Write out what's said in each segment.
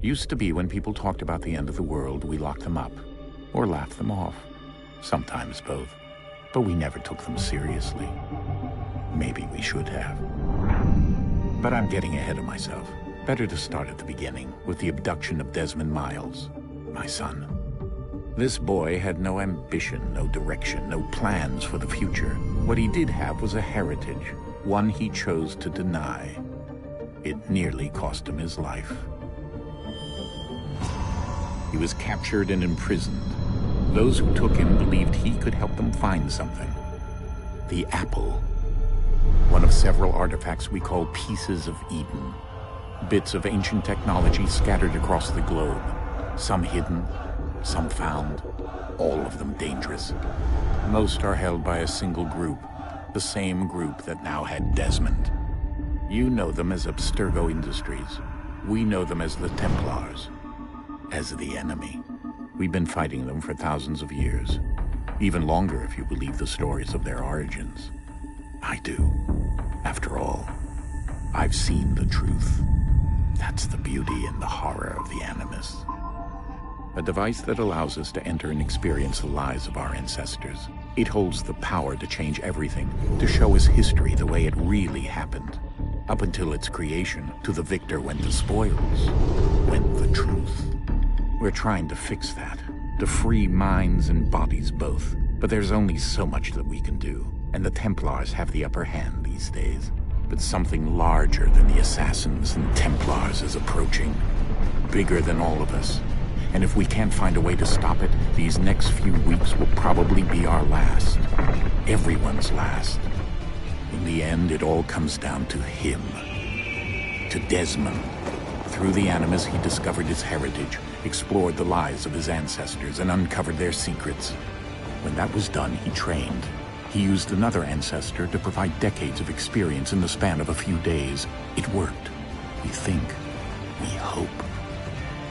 Used to be when people talked about the end of the world, we locked them up. Or laughed them off. Sometimes both. But we never took them seriously. Maybe we should have. But I'm getting ahead of myself. Better to start at the beginning, with the abduction of Desmond Miles, my son. This boy had no ambition, no direction, no plans for the future. What he did have was a heritage, one he chose to deny. It nearly cost him his life. He was captured and imprisoned. Those who took him believed he could help them find something. The apple. One of several artifacts we call pieces of Eden. Bits of ancient technology scattered across the globe. Some hidden, some found, all of them dangerous. Most are held by a single group, the same group that now had Desmond. You know them as Abstergo Industries. We know them as the Templars, as the enemy. We've been fighting them for thousands of years, even longer if you believe the stories of their origins. I do. After all, I've seen the truth. That's the beauty and the horror of the Animus. A device that allows us to enter and experience the lives of our ancestors. It holds the power to change everything, to show us history the way it really happened. Up until its creation, to the victor went the spoils, went the truth. We're trying to fix that, to free minds and bodies both. But there's only so much that we can do, and the Templars have the upper hand these days. But something larger than the Assassins and Templars is approaching, bigger than all of us. And if we can't find a way to stop it, these next few weeks will probably be our last. Everyone's last. In the end, it all comes down to him. To Desmond. Through the Animus, he discovered his heritage, explored the lives of his ancestors, and uncovered their secrets. When that was done, he trained. He used another ancestor to provide decades of experience in the span of a few days. It worked. We think. We hope.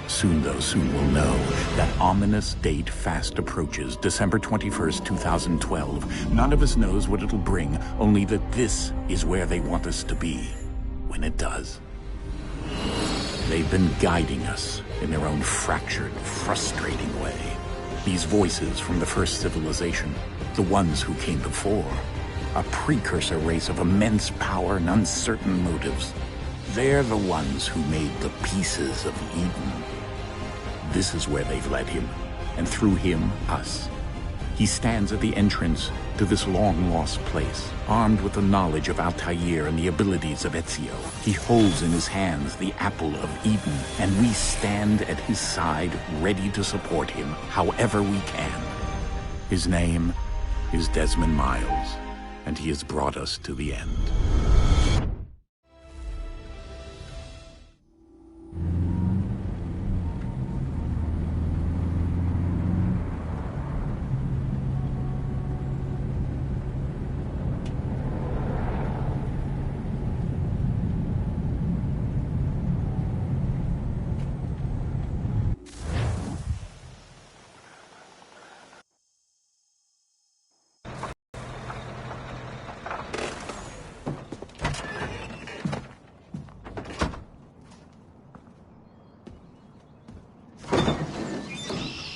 Soon, though, soon we'll know. That ominous date fast approaches, December 21st, 2012. None of us knows what it'll bring, only that this is where they want us to be, when it does. They've been guiding us in their own fractured, frustrating way. These voices from the first civilization, the ones who came before, a precursor race of immense power and uncertain motives. They're the ones who made the pieces of Eden. This is where they've led him, and through him, us. He stands at the entrance to this long-lost place, armed with the knowledge of Altair and the abilities of Ezio. He holds in his hands the apple of Eden, and we stand at his side, ready to support him however we can. His name is Desmond Miles, and he has brought us to the end.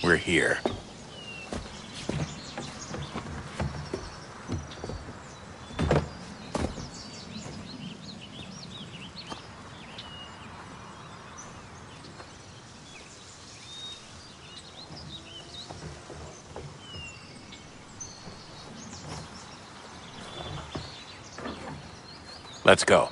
We're here. Let's go.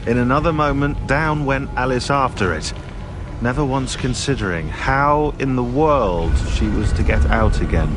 In another moment, down went Alice after it, never once considering how in the world she was to get out again.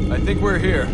I think we're here.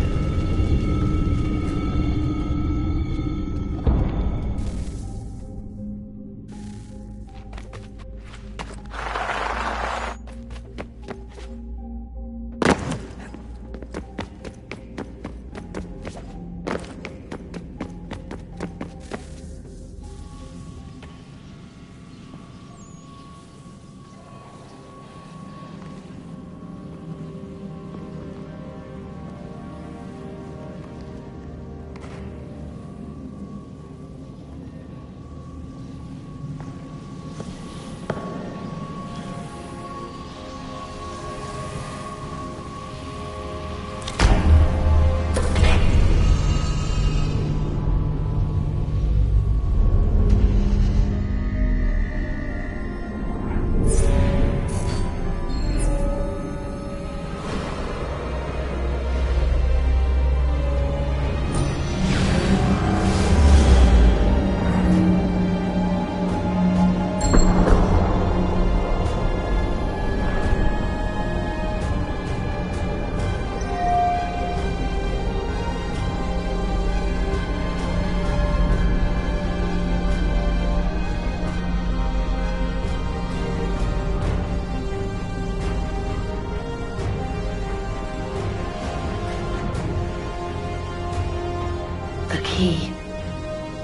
The key.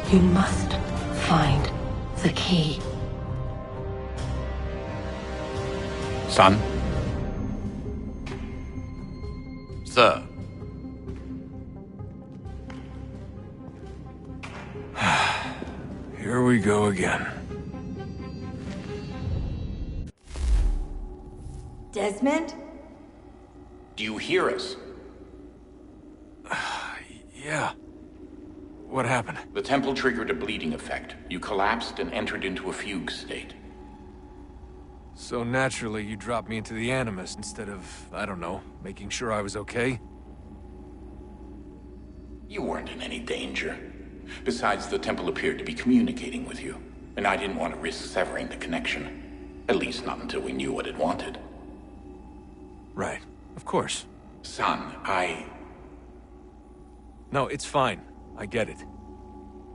You must find the key. Son? Sir. Here we go again. Desmond? Do you hear us? Yeah. What happened? The temple triggered a bleeding effect. You collapsed and entered into a fugue state. So naturally, you dropped me into the Animus instead of, I don't know, making sure I was okay? You weren't in any danger. Besides, the temple appeared to be communicating with you, and I didn't want to risk severing the connection. At least not until we knew what it wanted. Right. Of course. Son, No, it's fine. I get it.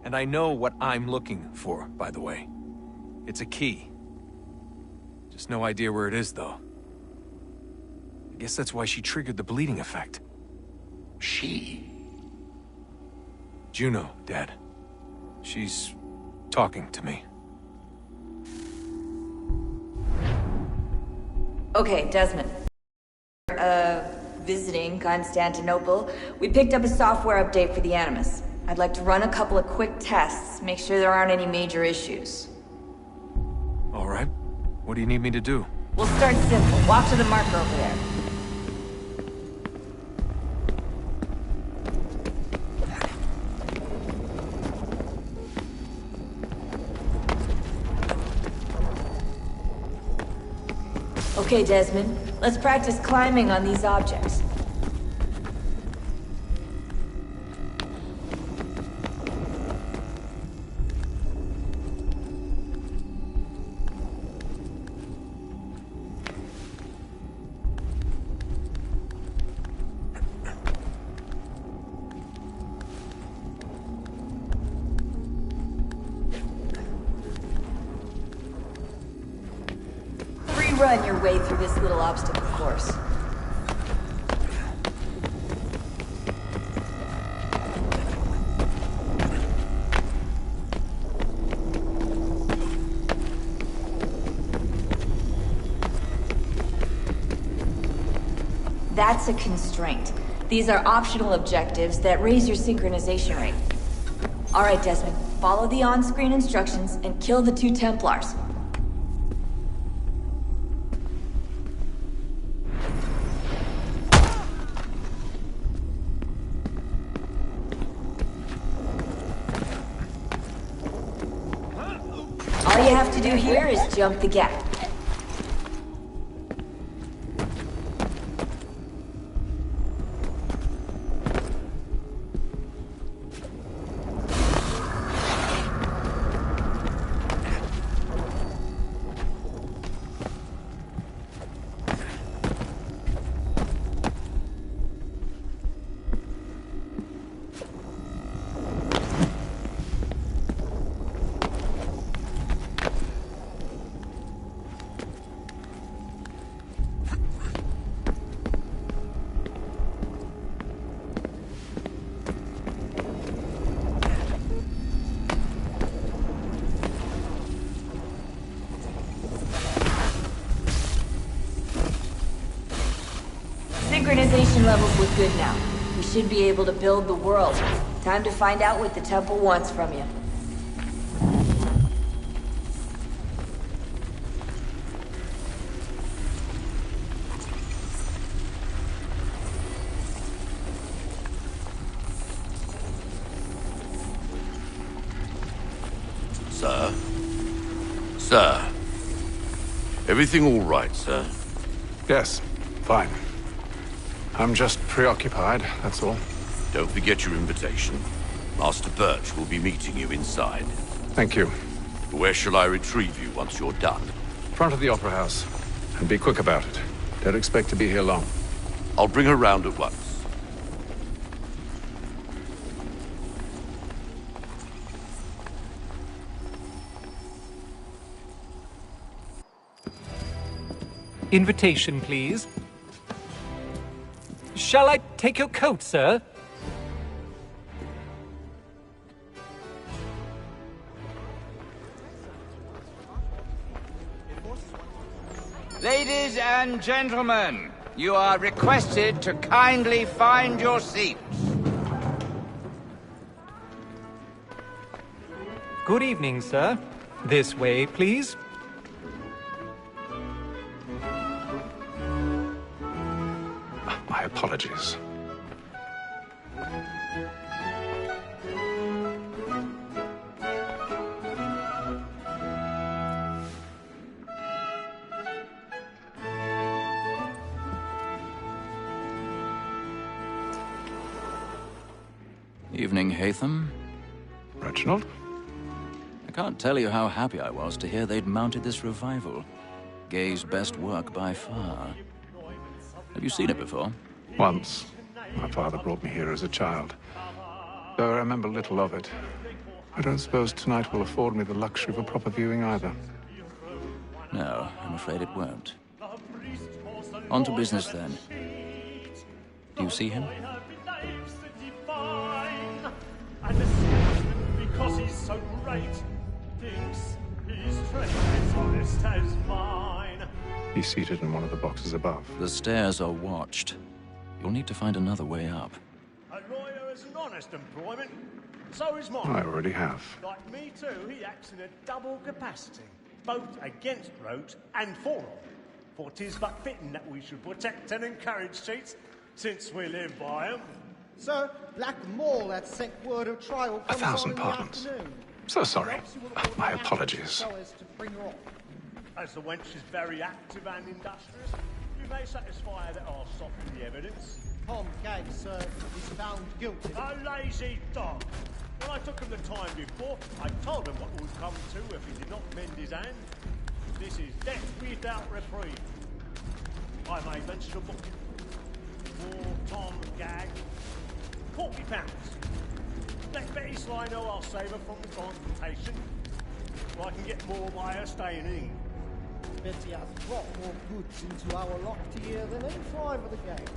And I know what I'm looking for, by the way. It's a key. Just no idea where it is, though. I guess that's why she triggered the bleeding effect. She? Juno, Dad. She's talking to me. Okay, Desmond. Visiting Constantinople, we picked up a software update for the Animus. I'd like to run a couple of quick tests, make sure there aren't any major issues. All right. What do you need me to do? We'll start simple. Walk to the marker over there. Okay, Desmond. Let's practice climbing on these objects. Run your way through this little obstacle course. That's a constraint. These are optional objectives that raise your synchronization rate. Alright, Desmond. Follow the on-screen instructions and kill the 2 Templars. All you have to do here is jump the gap. Synchronization levels look good now. We should be able to build the world. Time to find out what the temple wants from you. Sir? Sir? Everything all right, sir? Yes, fine. I'm just preoccupied, that's all. Don't forget your invitation. Master Birch will be meeting you inside. Thank you. Where shall I retrieve you once you're done? Front of the Opera House. And be quick about it. Don't expect to be here long. I'll bring her round at once. Invitation, please. Shall I take your coat, sir? Ladies and gentlemen, you are requested to kindly find your seats. Good evening, sir. This way, please. My apologies. Evening, Hatham. Reginald? I can't tell you how happy I was to hear they'd mounted this revival. Gay's best work by far. Have you seen it before? Once. My father brought me here as a child. Though I remember little of it. I don't suppose tonight will afford me the luxury of a proper viewing either. No, I'm afraid it won't. On to business, then. Do you see him? Because he's so great, thinks his treasure is honest as mine. He's seated in one of the boxes above. The stairs are watched. You'll need to find another way up. A lawyer is an honest employment, so is mine. I already have. Like me too, he acts in a double capacity, both against roads and for them. For 'tis but fitting that we should protect and encourage cheats, since we live by them. Sir, Black Mall had sent word of trial. 1,000 pardons. So sorry. My apologies. As the wench is very active and industrious, you may satisfy that I'll soften the evidence. Tom Gag, sir, is found guilty. A lazy dog. When I took him the time before, I told him what would come to if he did not mend his hand. This is death without reprieve. I may mention a book. For Tom Gag. £40. Let Betty Sly know I'll save her from the transportation, so I can get more by her staying in. Betty has brought more goods into our locked here than any five of the gang.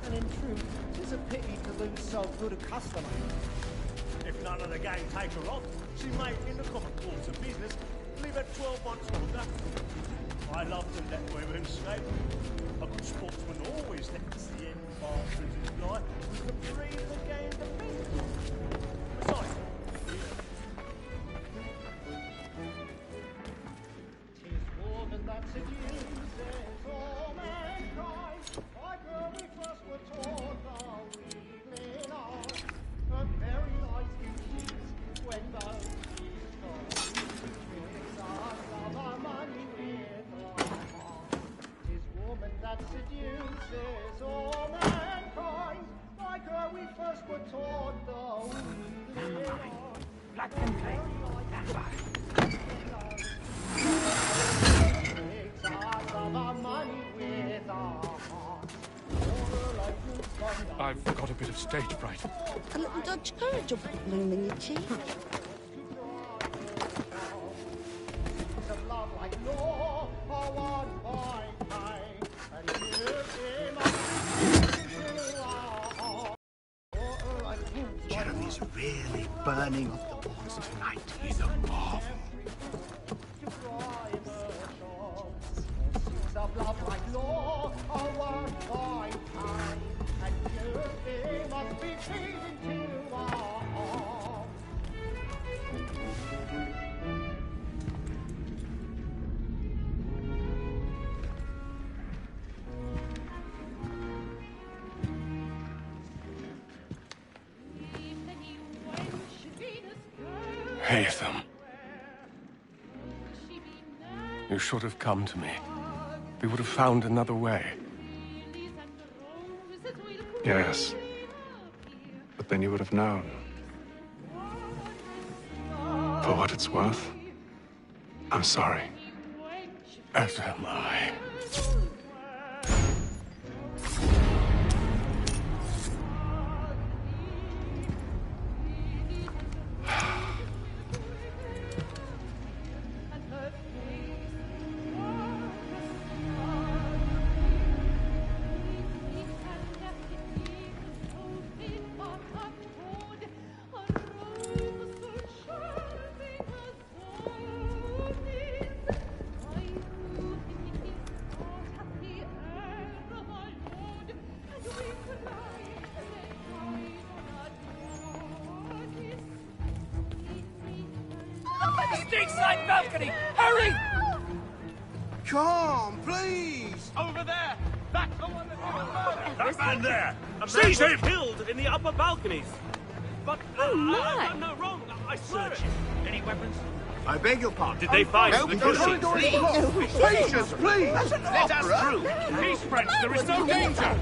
And in truth, 'tis a pity to lose so good a customer. If none of the gang take her off, she may, in the common course of business, live at 12 months longer. I love to let women sleep. A good sportsman always lets the end bastards who fly with the breathe the game to beat. Besides, Tis woman that seduces all mankind. Like her we first were taught the wheedling art. Her very lies in sheets when those sheets come. Tricks us of our money with our heart. Tis woman that seduces all mankind. Like her we first were taught the wheedling art. black and clay. I've got a bit of stage fright. A little Dutch courage will put a bloom in your cheek. Jeremy's really burning off the boards tonight. He's a marvel. Of love like law, our fine time, and you must be pleasing to all. Haytham. You should have come to me. We would have found another way. Yes. But then you would have known. For what it's worth, I'm sorry. As am I. Stateside balcony! Hurry! Come, please! Over there! That's the one that's been murdered! That man there! Seize him! Killed in the upper balconies! But, no, wrong. I swear it. Any weapons? I beg your pardon. Did they find no, the no, proceeds? Patience, please! That's an Let opera. us through! Peace, friends, there is no danger!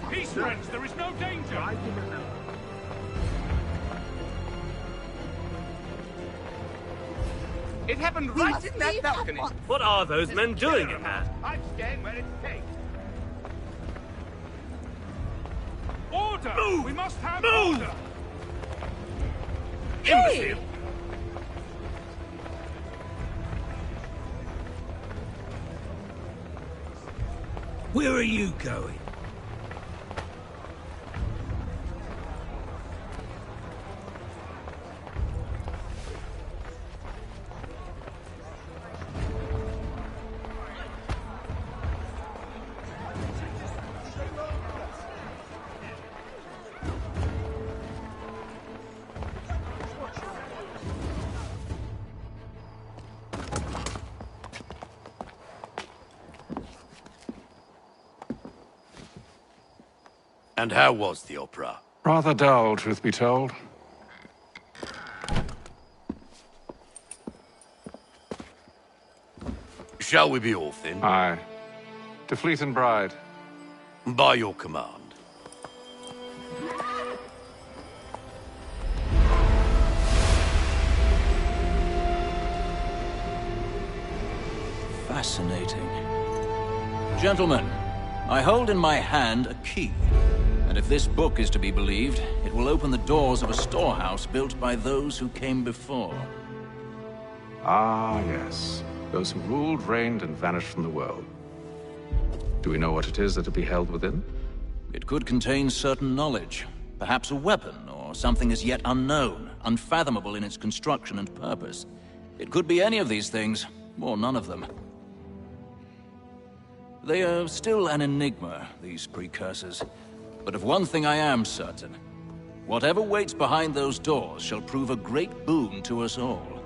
Peace, friends, there is no danger! It happened right in that balcony. What are those men doing in there? I'm staying where it's safe. Order! Move! We must have Move! order! Imbecile! Where are you going? And how was the opera? Rather dull, truth be told. Shall we be off then? Aye. To Fleet and Bride. By your command. Fascinating. Gentlemen, I hold in my hand a key. And if this book is to be believed, it will open the doors of a storehouse built by those who came before. Ah, yes. Those who ruled, reigned, and vanished from the world. Do we know what it is that will be held within? It could contain certain knowledge. Perhaps a weapon, or something as yet unknown, unfathomable in its construction and purpose. It could be any of these things, or none of them. They are still an enigma, these precursors. But of one thing I am certain. Whatever waits behind those doors shall prove a great boon to us all.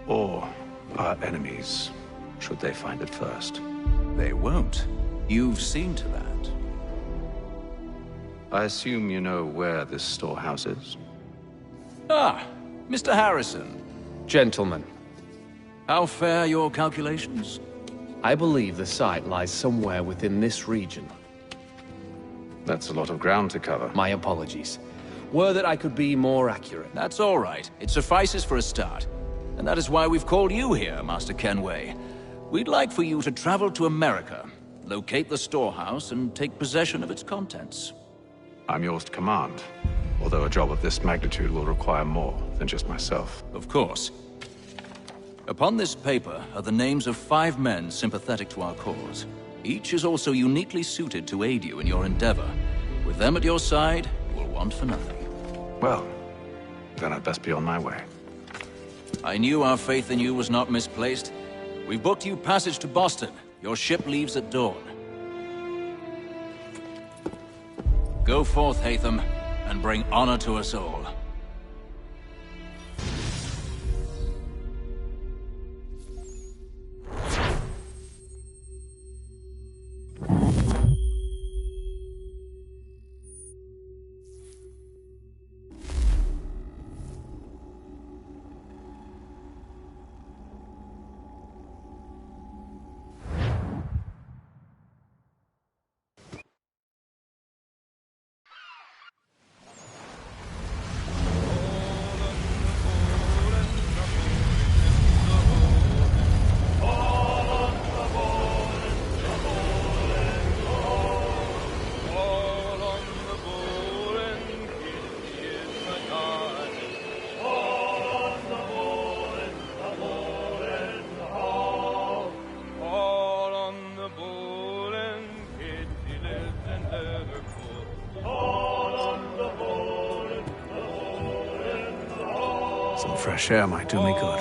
Or our enemies, should they find it first. They won't. You've seen to that. I assume you know where this storehouse is? Ah, Mr. Harrison. Gentlemen. How fare your calculations? I believe the site lies somewhere within this region. That's a lot of ground to cover. My apologies. Were that I could be more accurate. That's all right. It suffices for a start. And that is why we've called you here, Master Kenway. We'd like for you to travel to America, locate the storehouse, and take possession of its contents. I'm yours to command, although a job of this magnitude will require more than just myself. Of course. Upon this paper are the names of 5 men sympathetic to our cause. Each is also uniquely suited to aid you in your endeavor. With them at your side, you will want for nothing. Well, then I'd best be on my way. I knew our faith in you was not misplaced. We've booked you passage to Boston. Your ship leaves at dawn. Go forth, Hatham, and bring honor to us all. Some fresh air might do me good.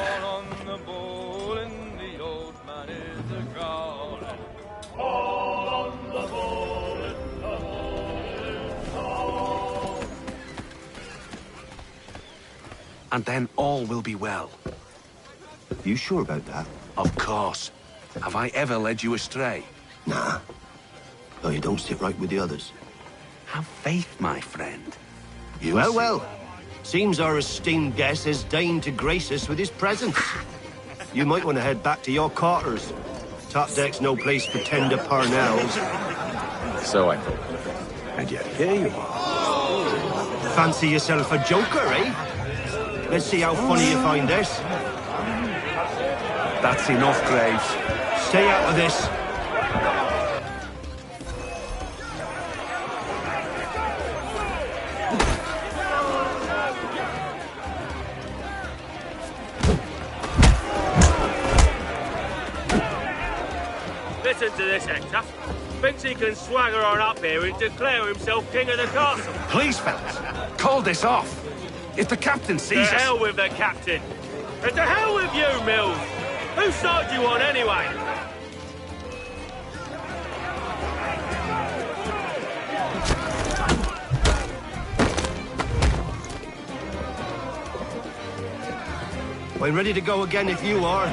And then all will be well. You sure about that? Of course. Have I ever led you astray? Nah. Though you don't sit right with the others. Have faith, my friend. Well, well. Seems our esteemed guest has deigned to grace us with his presence. You might want to head back to your quarters. Top deck's no place for tender parnells. So I thought. And yet here you are. Fancy yourself a joker, eh? Let's see how funny you find this. That's enough, Graves. Stay out of this. Listen to this, Hector. Thinks he can swagger on up here and declare himself king of the castle. Please, fellas, call this off. If the captain sees us... To hell with the captain. And to hell with you, Mills. Whose side do you on, anyway? I'm ready to go again if you are.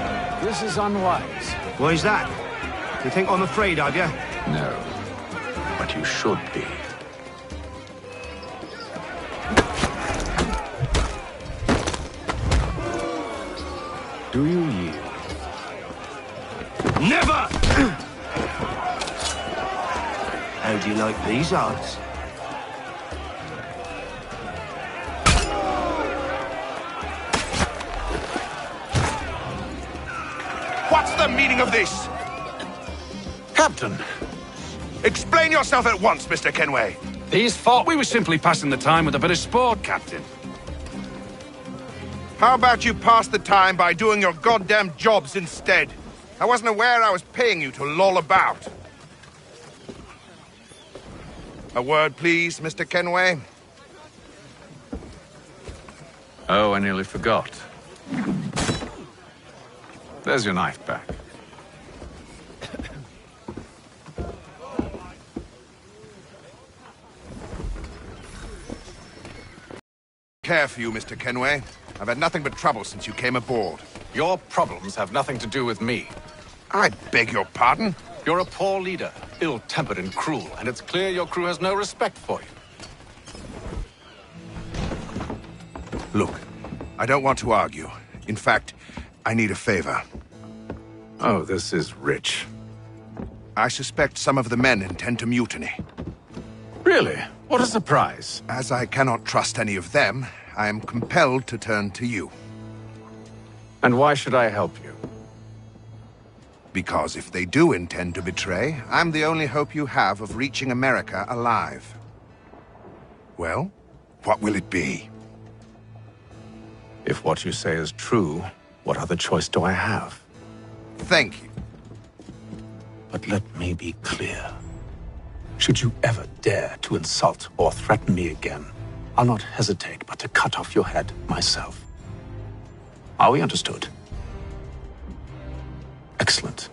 This is unwise. Why's that? You think I'm afraid of you? No. But you should be. Do you yield? Never! How do you like these odds? What's the meaning of this? Captain, explain yourself at once, Mr. Kenway. These thought we were simply passing the time with a bit of sport, Captain. How about you pass the time by doing your goddamn jobs instead? I wasn't aware I was paying you to loll about. A word, please, Mr. Kenway. Oh, I nearly forgot. There's your knife back. care for you, Mr. Kenway. I've had nothing but trouble since you came aboard. Your problems have nothing to do with me. I beg your pardon? You're a poor leader, ill-tempered and cruel, and it's clear your crew has no respect for you. Look, I don't want to argue. In fact, I need a favor. Oh, this is rich. I suspect some of the men intend to mutiny. Really? What a surprise. As I cannot trust any of them, I am compelled to turn to you. And why should I help you? Because if they do intend to betray, I'm the only hope you have of reaching America alive. Well, what will it be? If what you say is true, what other choice do I have? Thank you. But let me be clear. Should you ever dare to insult or threaten me again, I'll not hesitate but to cut off your head myself. Are we understood? Excellent.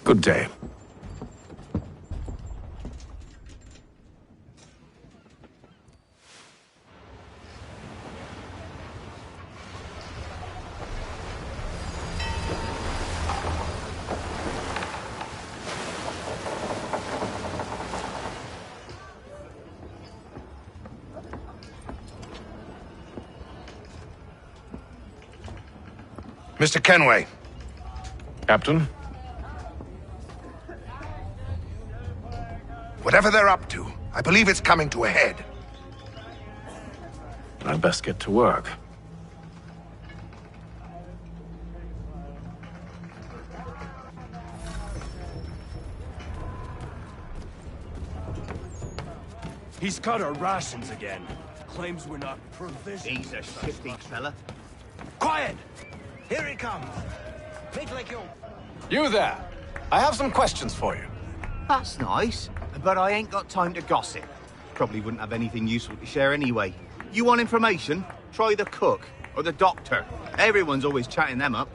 Good day. Mr. Kenway. Captain? Whatever they're up to, I believe it's coming to a head. I'd best get to work. He's cut our rations again. Claims we're not provisioned. He's a shifty fella. Quiet! Here he comes. Make like you. You there! I have some questions for you. That's nice, but I ain't got time to gossip. Probably wouldn't have anything useful to share anyway. You want information? Try the cook or the doctor. Everyone's always chatting them up.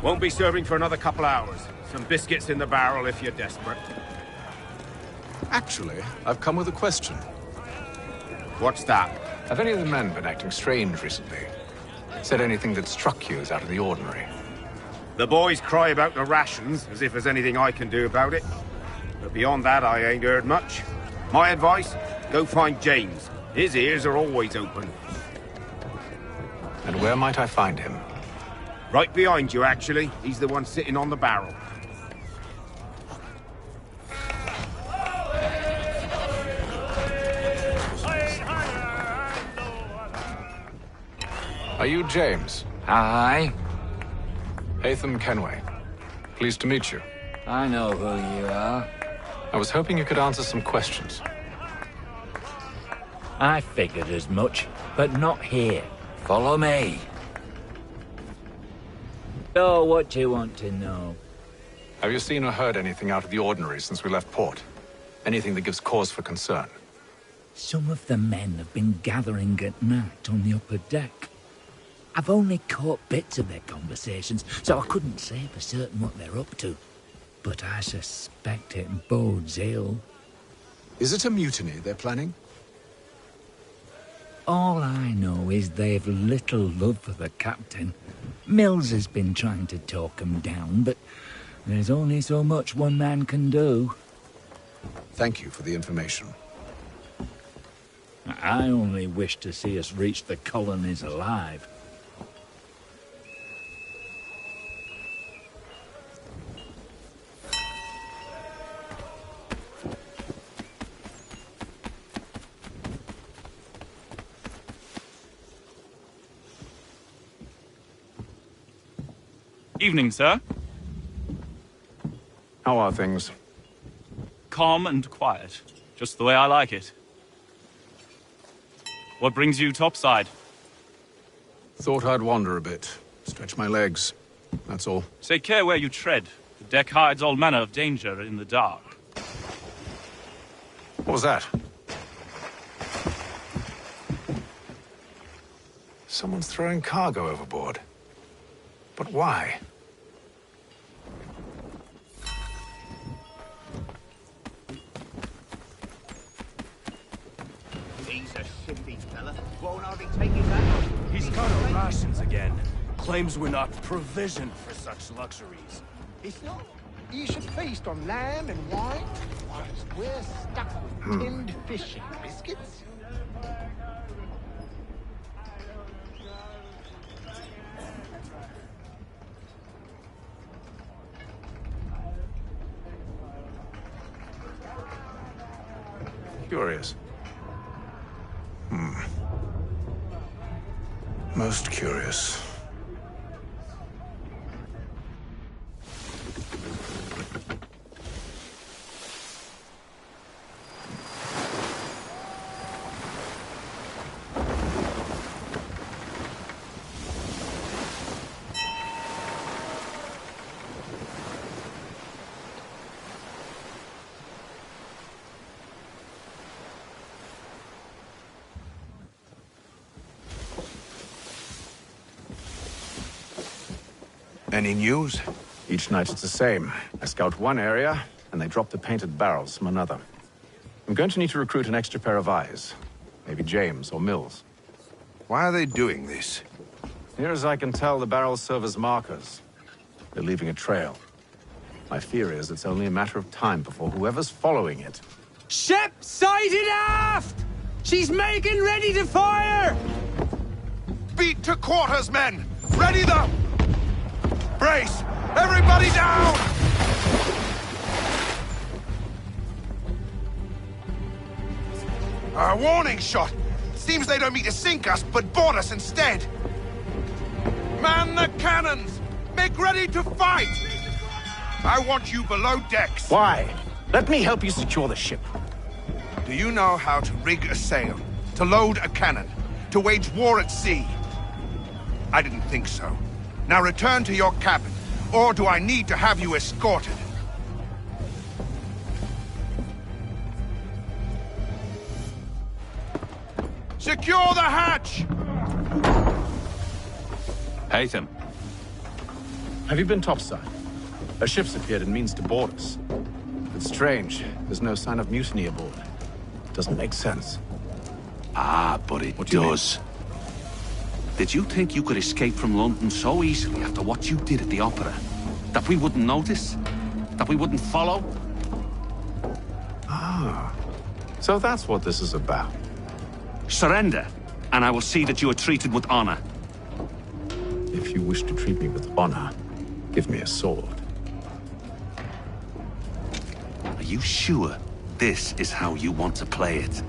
Won't be serving for another couple hours. Some biscuits in the barrel if you're desperate. Actually, I've come with a question. What's that? Have any of the men been acting strange recently? Said anything that struck you as out of the ordinary? The boys cry about the rations, as if there's anything I can do about it. But beyond that, I ain't heard much. My advice, go find James. His ears are always open. And where might I find him? Right behind you, actually. He's the one sitting on the barrel. Are you James? Aye. Haytham Kenway. Pleased to meet you. I know who you are. I was hoping you could answer some questions. I figured as much, but not here. Follow me. So, what do you want to know? Have you seen or heard anything out of the ordinary since we left port? Anything that gives cause for concern? Some of the men have been gathering at night on the upper deck. I've only caught bits of their conversations, so I couldn't say for certain what they're up to. But I suspect it bodes ill. Is it a mutiny they're planning? All I know is they've little love for the captain. Mills has been trying to talk him down, but there's only so much one man can do. Thank you for the information. I only wish to see us reach the colonies alive. Evening, sir. How are things? Calm and quiet. Just the way I like it. What brings you topside? Thought I'd wander a bit. Stretch my legs. That's all. Take care where you tread. The deck hides all manner of danger in the dark. What was that? Someone's throwing cargo overboard. But why? He's a shifty fella. Won't hardly take his hat off. He's got our rations again. Claims we're not provisioned for such luxuries. It's not. You should feast on lamb and wine, whilst we're stuck with tinned fish and biscuits. Curious. Most curious. Any news? Each night it's the same. I scout one area, and they drop the painted barrels from another. I'm going to need to recruit an extra pair of eyes. Maybe James or Mills. Why are they doing this? Near as I can tell, the barrels serve as markers. They're leaving a trail. My fear is it's only a matter of time before whoever's following it... Ship sighted aft! She's making ready to fire! Beat to quarters, men! Ready the... Brace! Everybody down! A warning shot! Seems they don't mean to sink us, but board us instead! Man the cannons! Make ready to fight! I want you below decks! Why? Let me help you secure the ship. Do you know how to rig a sail? To load a cannon? To wage war at sea? I didn't think so. Now return to your cabin, or do I need to have you escorted? Secure the hatch! Haytham. Have you been topside? A ship's appeared and means to board us. It's strange. There's no sign of mutiny aboard. Doesn't make sense. Ah, but it does. Did you think you could escape from London so easily after what you did at the opera? That we wouldn't notice? That we wouldn't follow? Ah. So that's what this is about. Surrender, and I will see that you are treated with honor. If you wish to treat me with honor, give me a sword. Are you sure this is how you want to play it?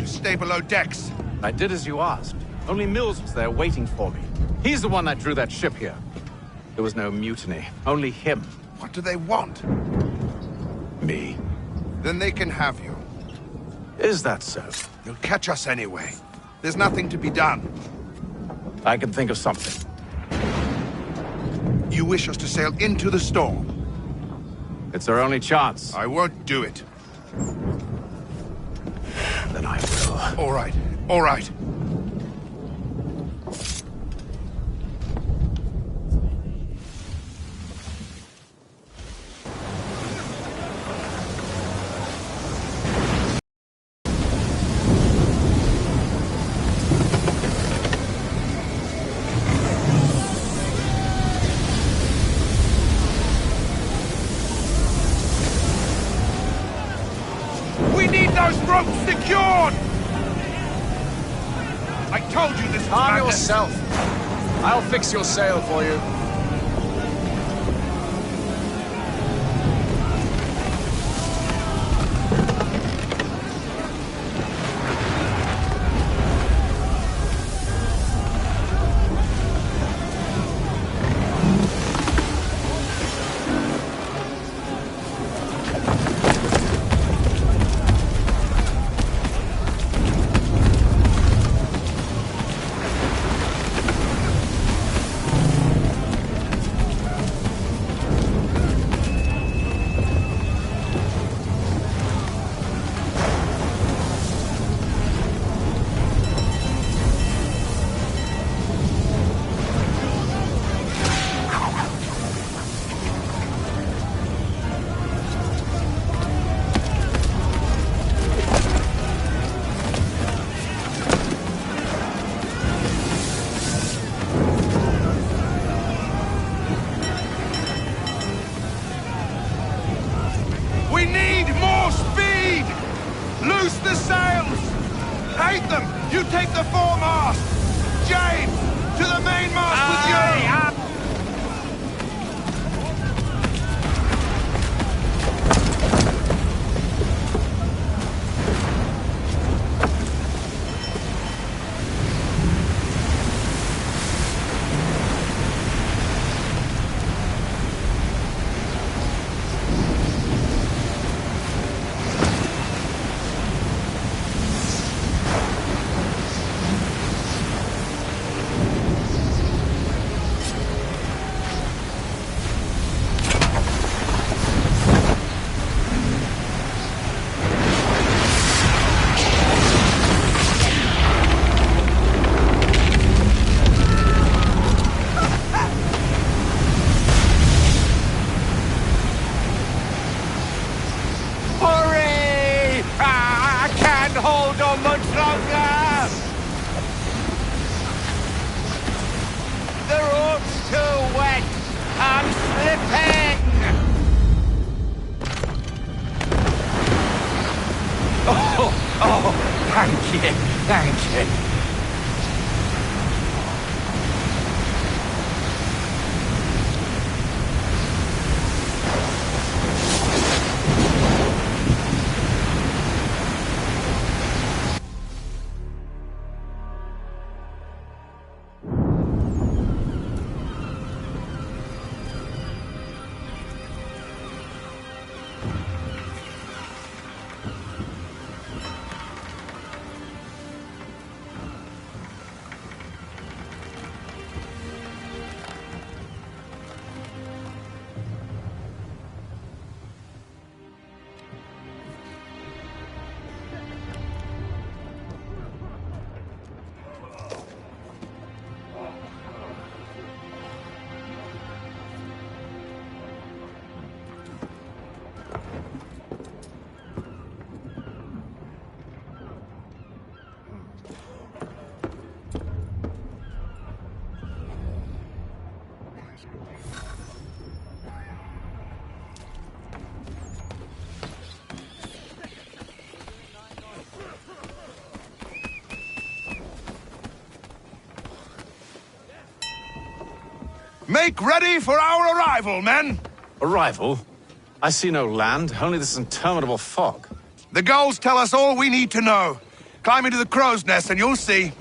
Stay below decks. I did as you asked. Only Mills was there waiting for me. He's the one that drew that ship here. There was no mutiny, only him. What do they want? Me. Then they can have you. Is that so? You'll catch us anyway. There's nothing to be done. I can think of something. You wish us to sail into the storm? It's our only chance. I won't do it. Then I will. All right, all right. Those ropes secured! I told you this was Calm madness. yourself. I'll fix your sail for you. You take the foremast! James, to the mainmast with you! Thank you. Make ready for our arrival, men! Arrival? I see no land, only this interminable fog. The gulls tell us all we need to know. Climb into the crow's nest and you'll see.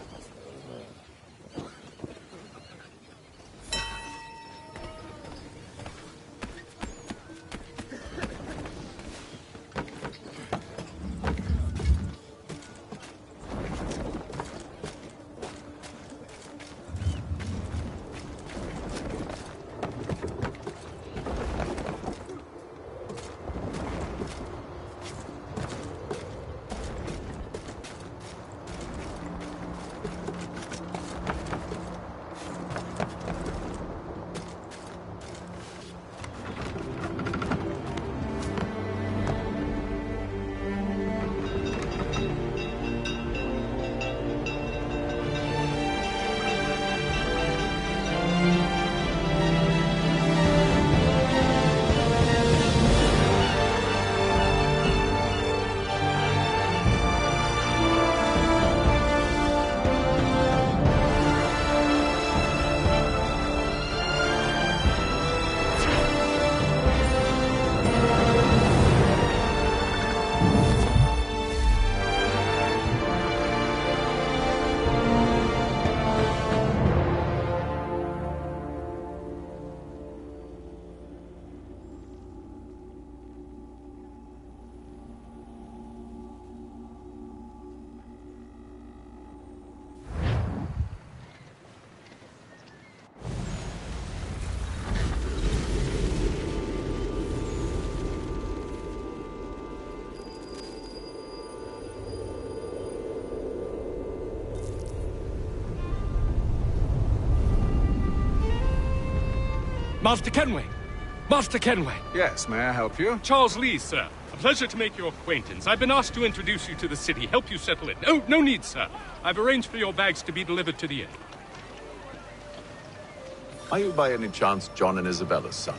Master Kenway! Master Kenway! Yes, may I help you? Charles Lee, sir. A pleasure to make your acquaintance. I've been asked to introduce you to the city, help you settle in. Oh, no need, sir. I've arranged for your bags to be delivered to the inn. Are you by any chance John and Isabella's son?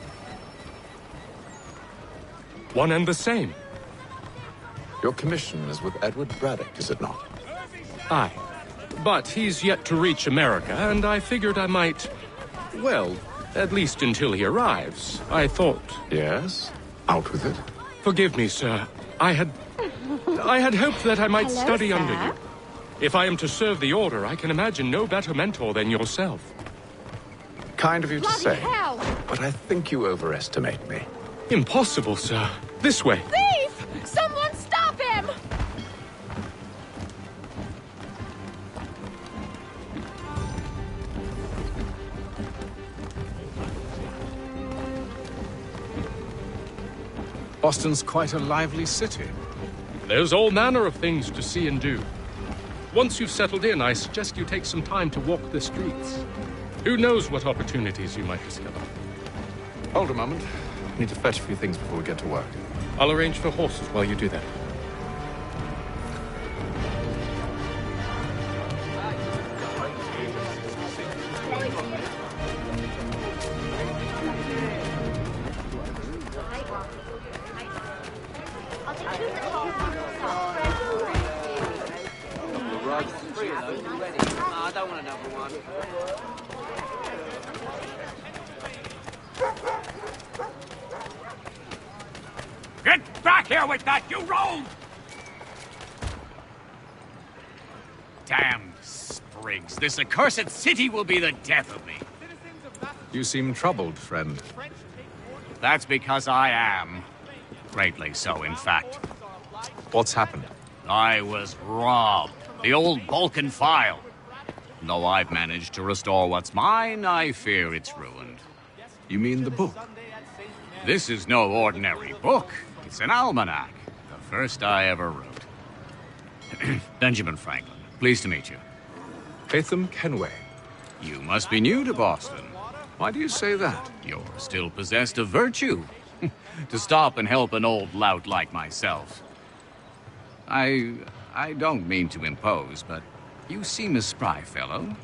One and the same. Your commission is with Edward Braddock, is it not? Aye. But he's yet to reach America, and I figured I might... Well, at least until he arrives. I thought... Yes? Out with it. Forgive me, sir. I had hoped that I might study under you. If I am to serve the Order, I can imagine no better mentor than yourself. Kind of you to say. Hell! But I think you overestimate me. Impossible, sir. This way. Thief! Someone stop him! Boston's quite a lively city. There's all manner of things to see and do. Once you've settled in, I suggest you take some time to walk the streets. Who knows what opportunities you might discover. Hold a moment. I need to fetch a few things before we get to work. I'll arrange for horses while you do that. Get back here with that, you rogue! Damn sprigs. This accursed city will be the death of me. You seem troubled, friend. That's because I am. Greatly so, in fact. What's happened? I was robbed. The old Balkan file. Though I've managed to restore what's mine, I fear it's ruined. You mean the book? This is no ordinary book. It's an almanac. The first I ever wrote. Benjamin Franklin. Pleased to meet you. Hatham Kenway. You must be new to Boston. Why do you say that? You're still possessed of virtue. To stop and help an old lout like myself. I don't mean to impose, but you seem a spry fellow.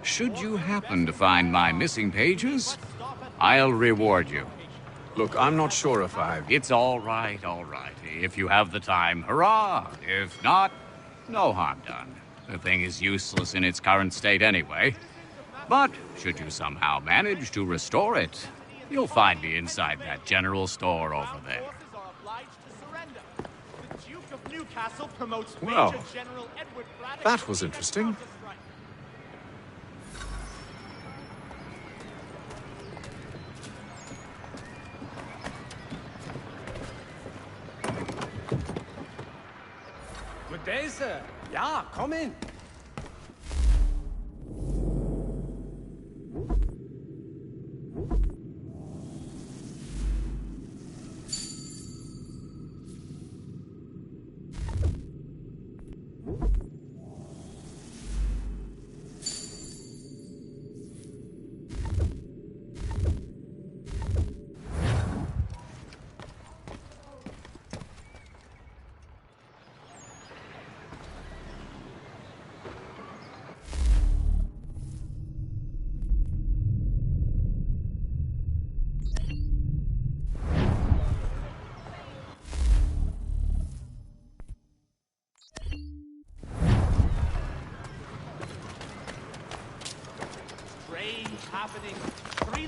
Should you happen to find my missing pages, I'll reward you. Look, I'm not sure if I've... It's all right, all right. If you have the time, hurrah! If not, no harm done. The thing is useless in its current state anyway. But should you somehow manage to restore it, you'll find me inside that general store over there. Well, that was interesting. Good day, sir. Yeah, come in.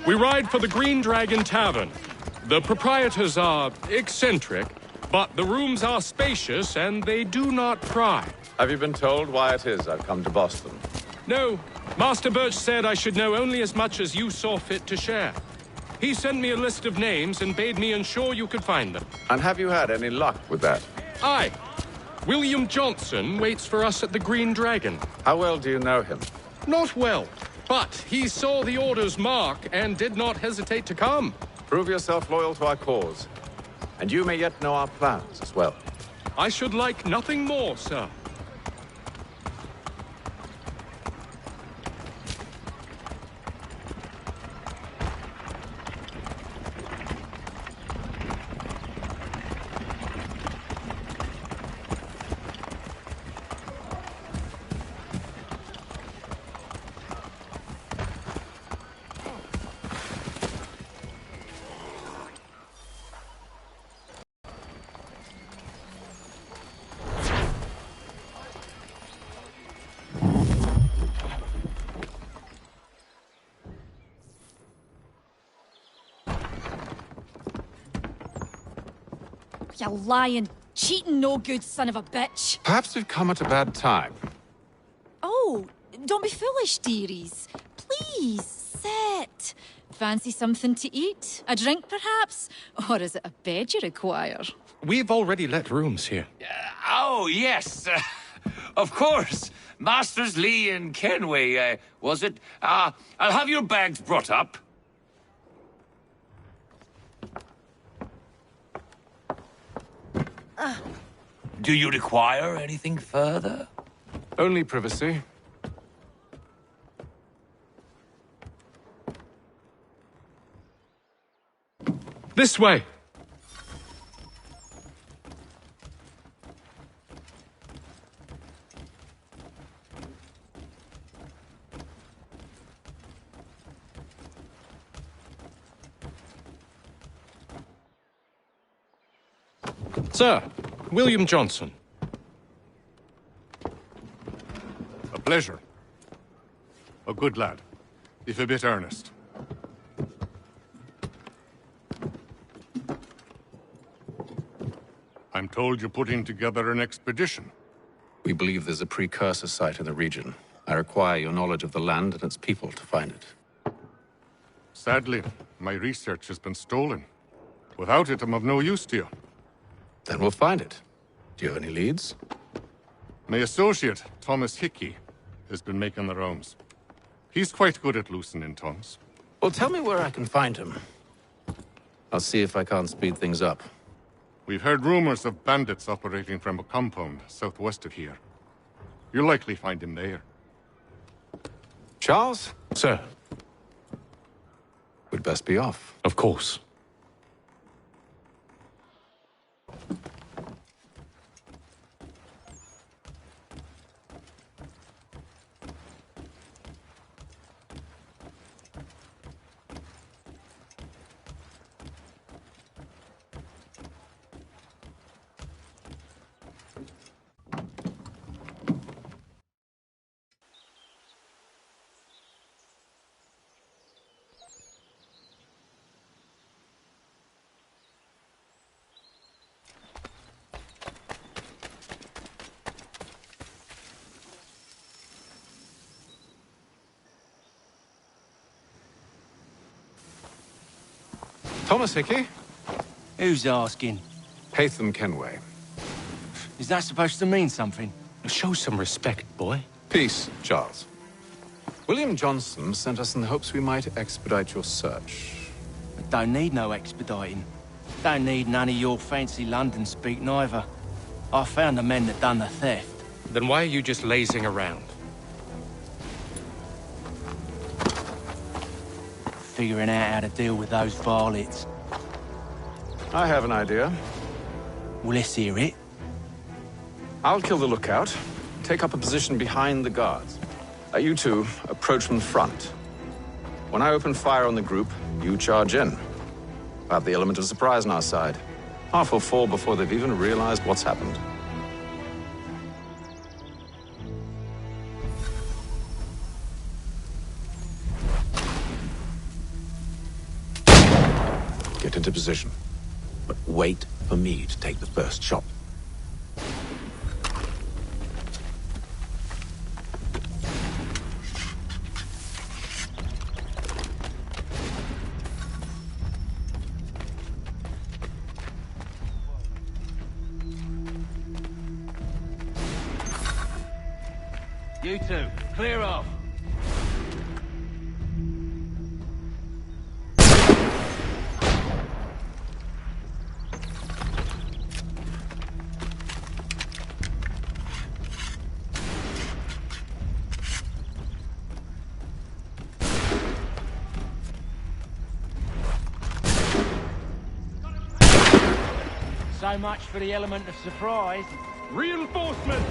We ride for the Green Dragon Tavern. The proprietors are eccentric, but the rooms are spacious and they do not pry. Have you been told why it is I've come to Boston? No. Master Birch said I should know only as much as you saw fit to share. He sent me a list of names and bade me ensure you could find them. And have you had any luck with that? Aye. William Johnson waits for us at the Green Dragon. How well do you know him? Not well, but he saw the Order's mark and did not hesitate to come. Prove yourself loyal to our cause, and you may yet know our plans as well. I should like nothing more, sir. You lying, cheating, no good son of a bitch. Perhaps we've come at a bad time. Oh, don't be foolish, dearies. Please, sit. Fancy something to eat? A drink, perhaps? Or is it a bed you require? We've already let rooms here. Oh, yes. Of course. Masters Lee and Kenway, was it? I'll have your bags brought up. Do you require anything further? Only privacy. This way! Sir, William Johnson. A pleasure. A good lad, if a bit earnest. I'm told you're putting together an expedition. We believe there's a precursor site in the region. I require your knowledge of the land and its people to find it. Sadly, my research has been stolen. Without it, I'm of no use to you. Then we'll find it. Do you have any leads? My associate, Thomas Hickey, has been making the rounds. He's quite good at loosening tongues. Well, tell me where I can find him. I'll see if I can't speed things up. We've heard rumors of bandits operating from a compound southwest of here. You'll likely find him there. Charles? Sir. We'd best be off. Of course. Thomas Hickey? Who's asking? Haytham Kenway. Is that supposed to mean something? Show some respect, boy. Peace, Charles. William Johnson sent us in the hopes we might expedite your search. I don't need no expediting. Don't need none of your fancy London speak neither. I found the men that done the theft. Then why are you just lazing around? Figuring out how to deal with those varlets. I have an idea. Well, let's hear it. I'll kill the lookout, take up a position behind the guards. You two approach from the front. When I open fire on the group, you charge in. We'll have the element of surprise on our side. Half will fall before they've even realized what's happened. Get into position. But wait for me to take the first shot. You two, clear off. So much for the element of surprise. Reinforcement!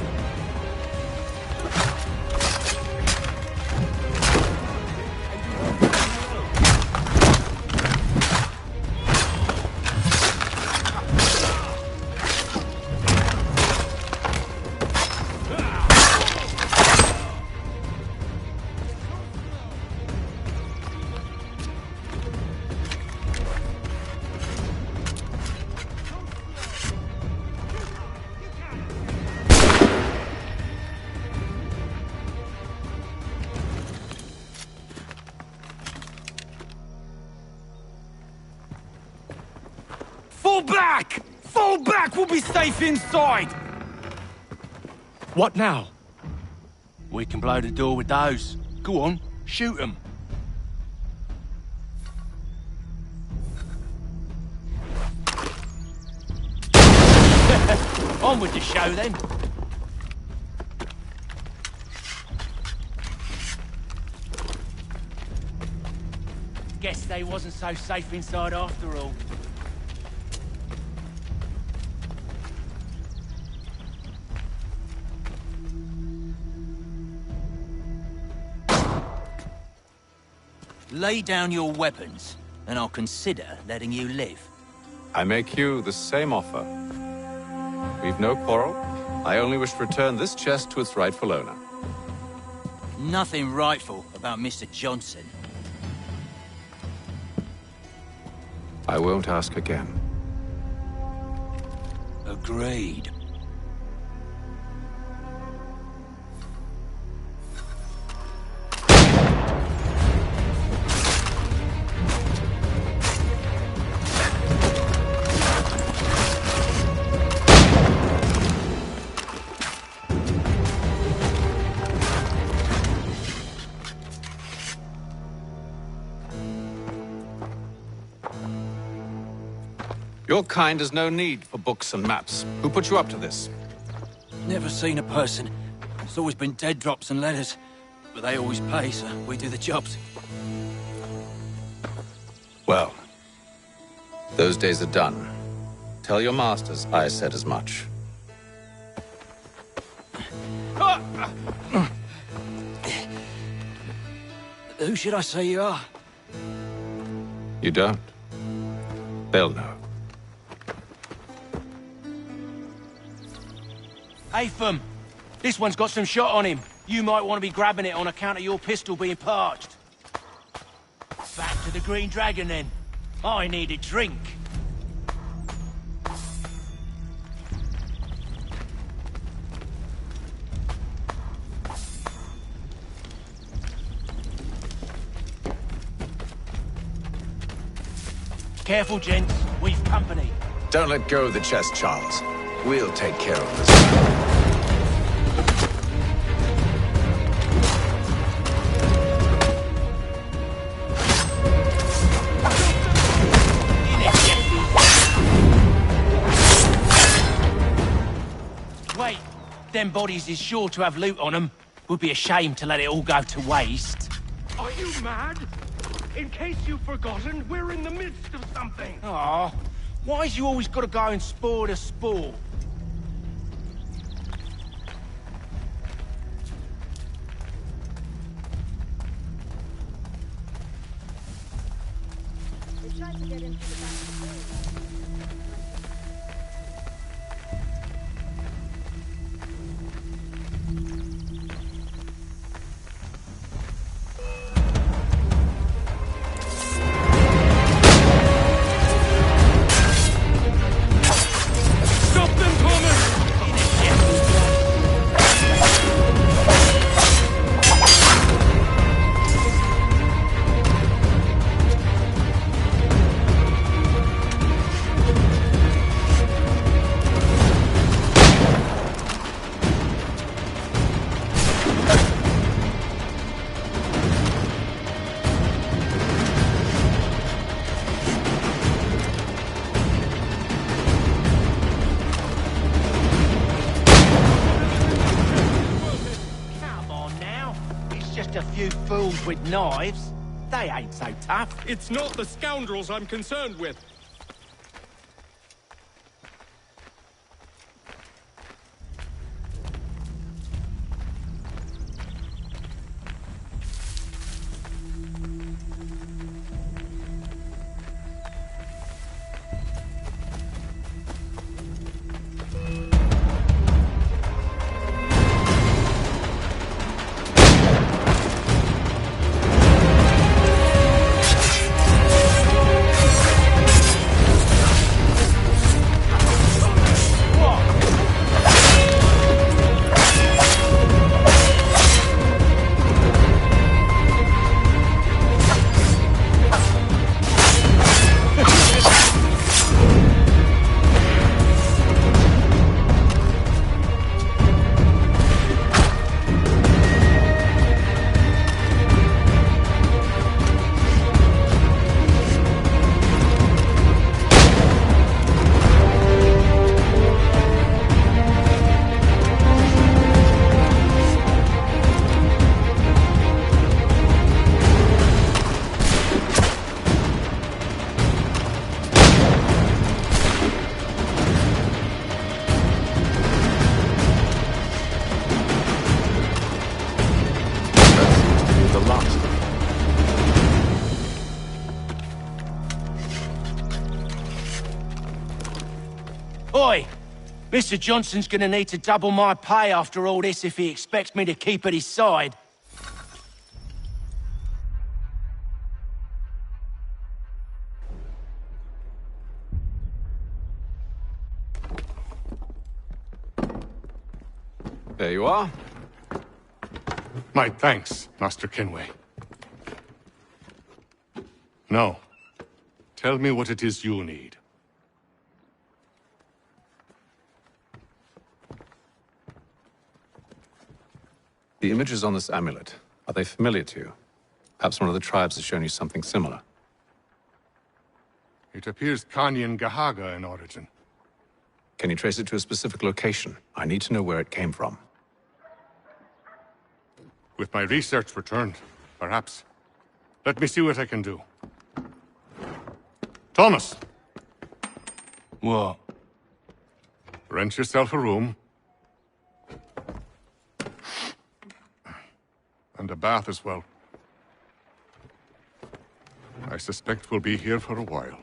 Fall back! Fall back! We'll be safe inside! What now? We can blow the door with those. Go on, shoot them. On with the show, then. Guess they wasn't so safe inside after all. Lay down your weapons, and I'll consider letting you live. I make you the same offer. We've no quarrel. I only wish to return this chest to its rightful owner. Nothing rightful about Mr. Johnson. I won't ask again. Agreed. Your kind has no need for books and maps. Who put you up to this? Never seen a person. It's always been dead drops and letters. But they always pay, so we do the jobs. Well, those days are done. Tell your masters I said as much. Who should I say you are? You don't. They'll know. Atham, this one's got some shot on him. You might want to be grabbing it on account of your pistol being parched. Back to the Green Dragon, then. I need a drink. Careful, gents. We've company. Don't let go of the chest, Charles. We'll take care of this. Wait, them bodies is sure to have loot on them. Would be a shame to let it all go to waste. Are you mad? In case you've forgotten, we're in the midst of something. Aw, why's you always got to go and spore the sport? A few fools with knives. They ain't so tough. It's not the scoundrels I'm concerned with. Oi! Mr. Johnson's gonna need to double my pay after all this if he expects me to keep at his side. There you are. My thanks, Master Kenway. Now, tell me what it is you need. The images on this amulet, are they familiar to you? Perhaps one of the tribes has shown you something similar. It appears Kanyan Gahaga in origin. Can you trace it to a specific location? I need to know where it came from. With my research returned, perhaps. Let me see what I can do. Thomas! What? Rent yourself a room. And a bath as well. I suspect we'll be here for a while.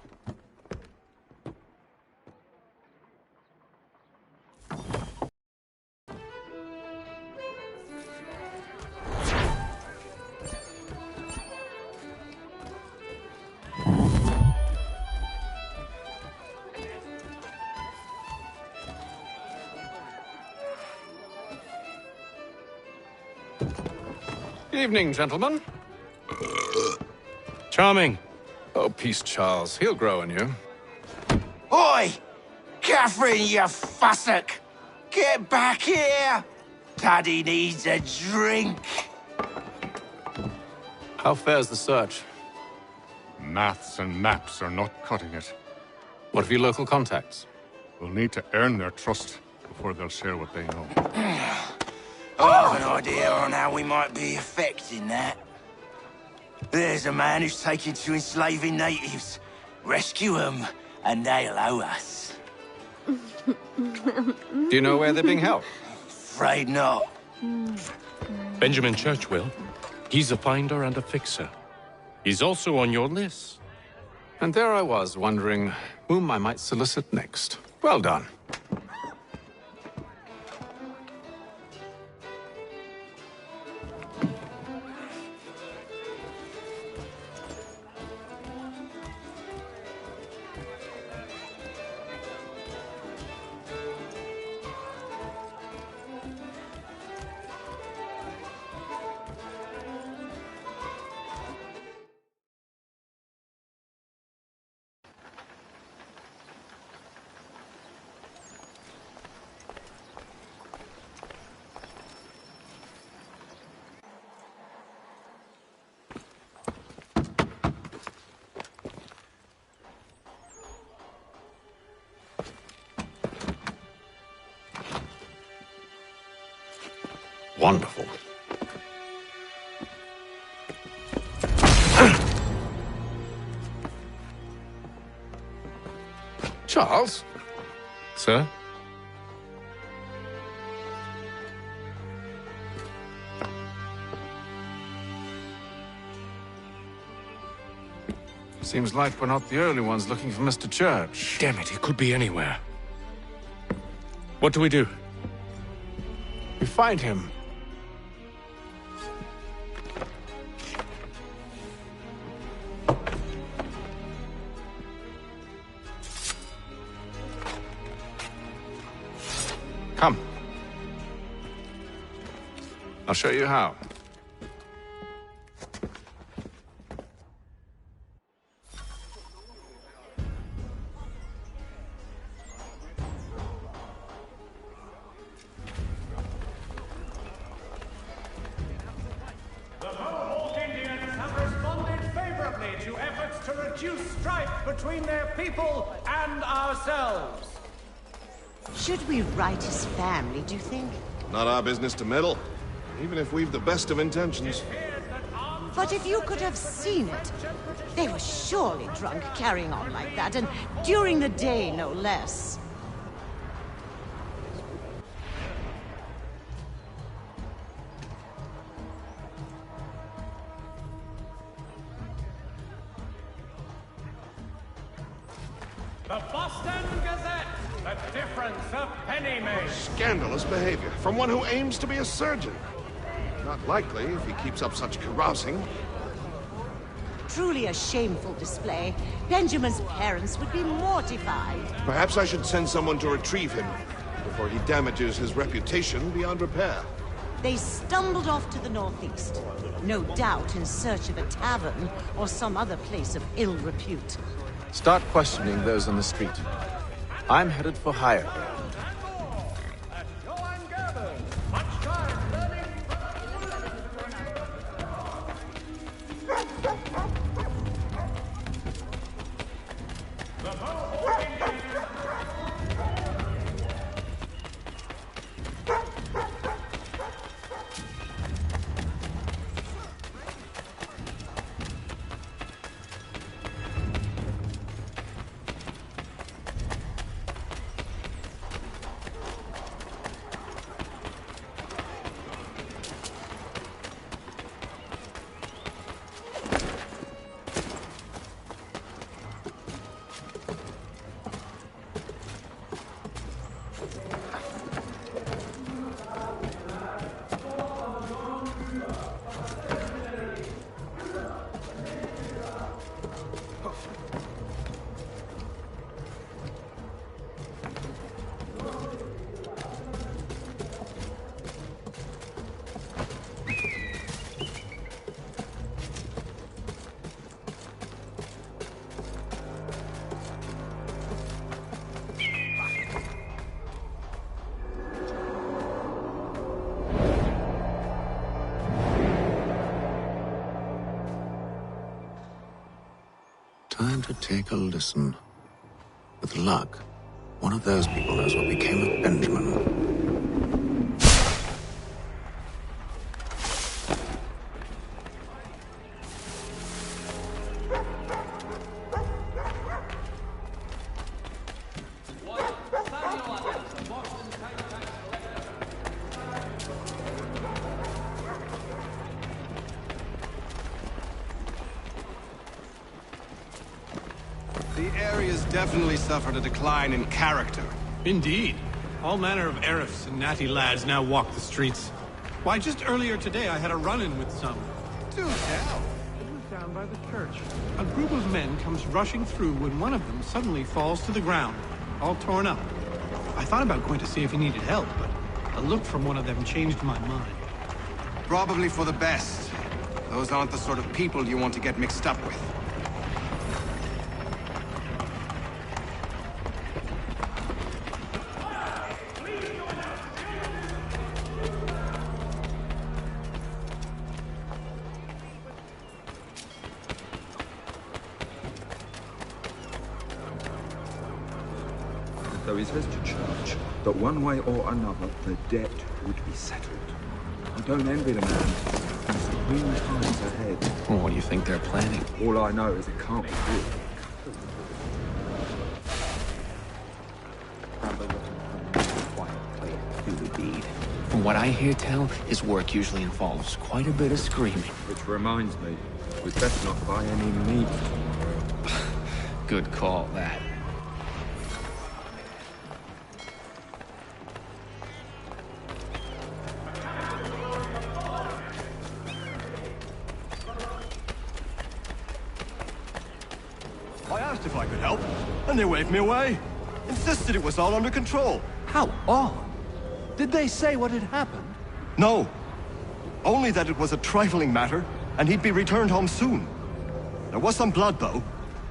Evening, gentlemen. Charming. Oh, peace, Charles. He'll grow on you. Oi! Catherine, you fussock! Get back here! Daddy needs a drink. How fares the search? Maths and maps are not cutting it. What of your local contacts? We'll need to earn their trust before they'll share what they know. I have an idea on how we might be affecting that. There's a man who's taken to enslaving natives. Rescue them, and they'll owe us. Do you know where they're being held? Afraid not. Benjamin Church will. He's a finder and a fixer. He's also on your list. And there I was, wondering whom I might solicit next. Well done. Wonderful. Charles? Sir? Seems like we're not the only ones looking for Mr. Church. Damn it, he could be anywhere. What do we do? We find him. Come. I'll show you how. Between their people and ourselves. Should we write his family, do you think? Not our business to meddle, even if we've the best of intentions. But if you could have seen it, they were surely drunk carrying on like that, and during the day, no less. The Boston Gazette. The difference a penny makes. Scandalous behavior from one who aims to be a surgeon. Not likely if he keeps up such carousing. Truly a shameful display. Benjamin's parents would be mortified. Perhaps I should send someone to retrieve him before he damages his reputation beyond repair. They stumbled off to the northeast, no doubt in search of a tavern or some other place of ill repute. Start questioning those on the street. I'm headed for higher ground. Time to take a listen. With luck, one of those people knows what became of Benjamin. The area's definitely suffered a decline in character. Indeed. All manner of Arifs and natty lads now walk the streets. Why, just earlier today I had a run-in with some. Do tell. It was down by the church. A group of men comes rushing through when one of them suddenly falls to the ground, all torn up. I thought about going to see if he needed help, but a look from one of them changed my mind. Probably for the best. Those aren't the sort of people you want to get mixed up with. Though he says to church that one way or another the debt would be settled. I don't envy the man. He's green times ahead. Well, what do you think they're planning? All I know is it can't be good. From what I hear tell, his work usually involves quite a bit of screaming. Which reminds me, we'd better not buy any meat. Good call, that. I asked if I could help, and they waved me away. Insisted it was all under control. How odd. Did they say what had happened? No. Only that it was a trifling matter, and he'd be returned home soon. There was some blood, though,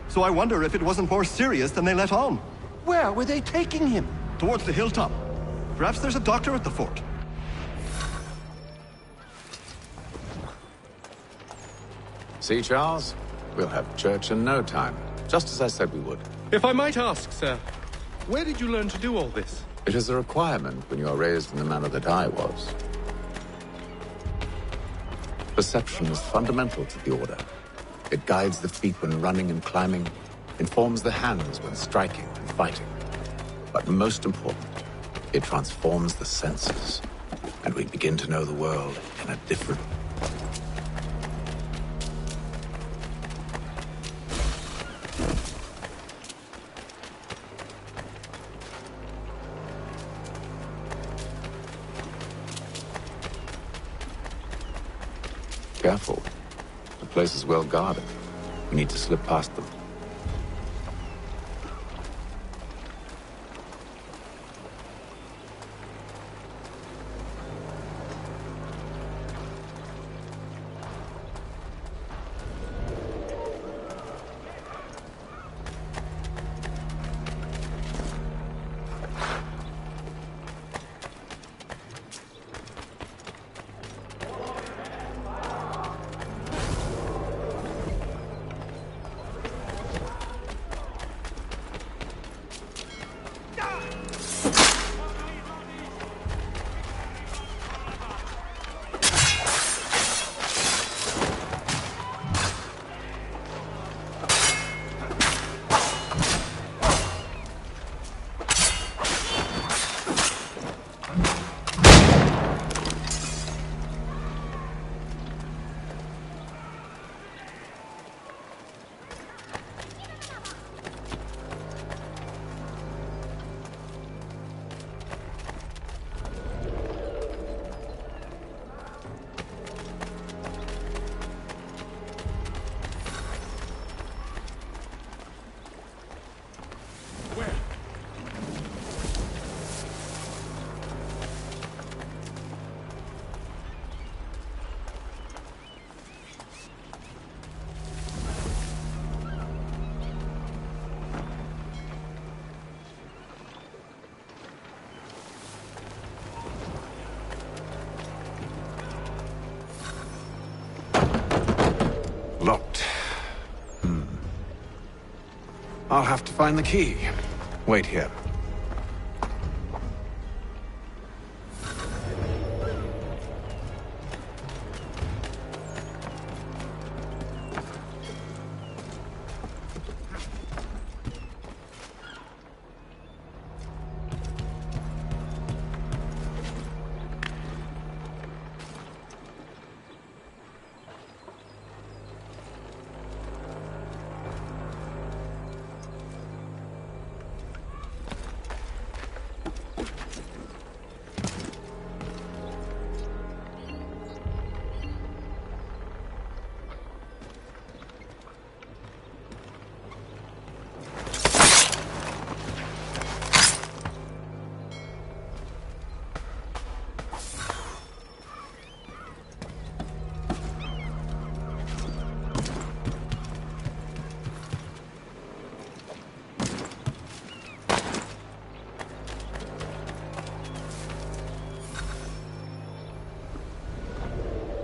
so I wonder if it wasn't more serious than they let on. Where were they taking him? Towards the hilltop. Perhaps there's a doctor at the fort. See, Charles? We'll have church in no time. Just as I said we would. If I might ask, sir, where did you learn to do all this? It is a requirement when you are raised in the manner that I was. Perception is fundamental to the Order. It guides the feet when running and climbing, informs the hands when striking and fighting. But most important, it transforms the senses, and we begin to know the world in a different way. careful. The place is well guarded. We need to slip past them. Locked. I'll have to find the key. Wait here.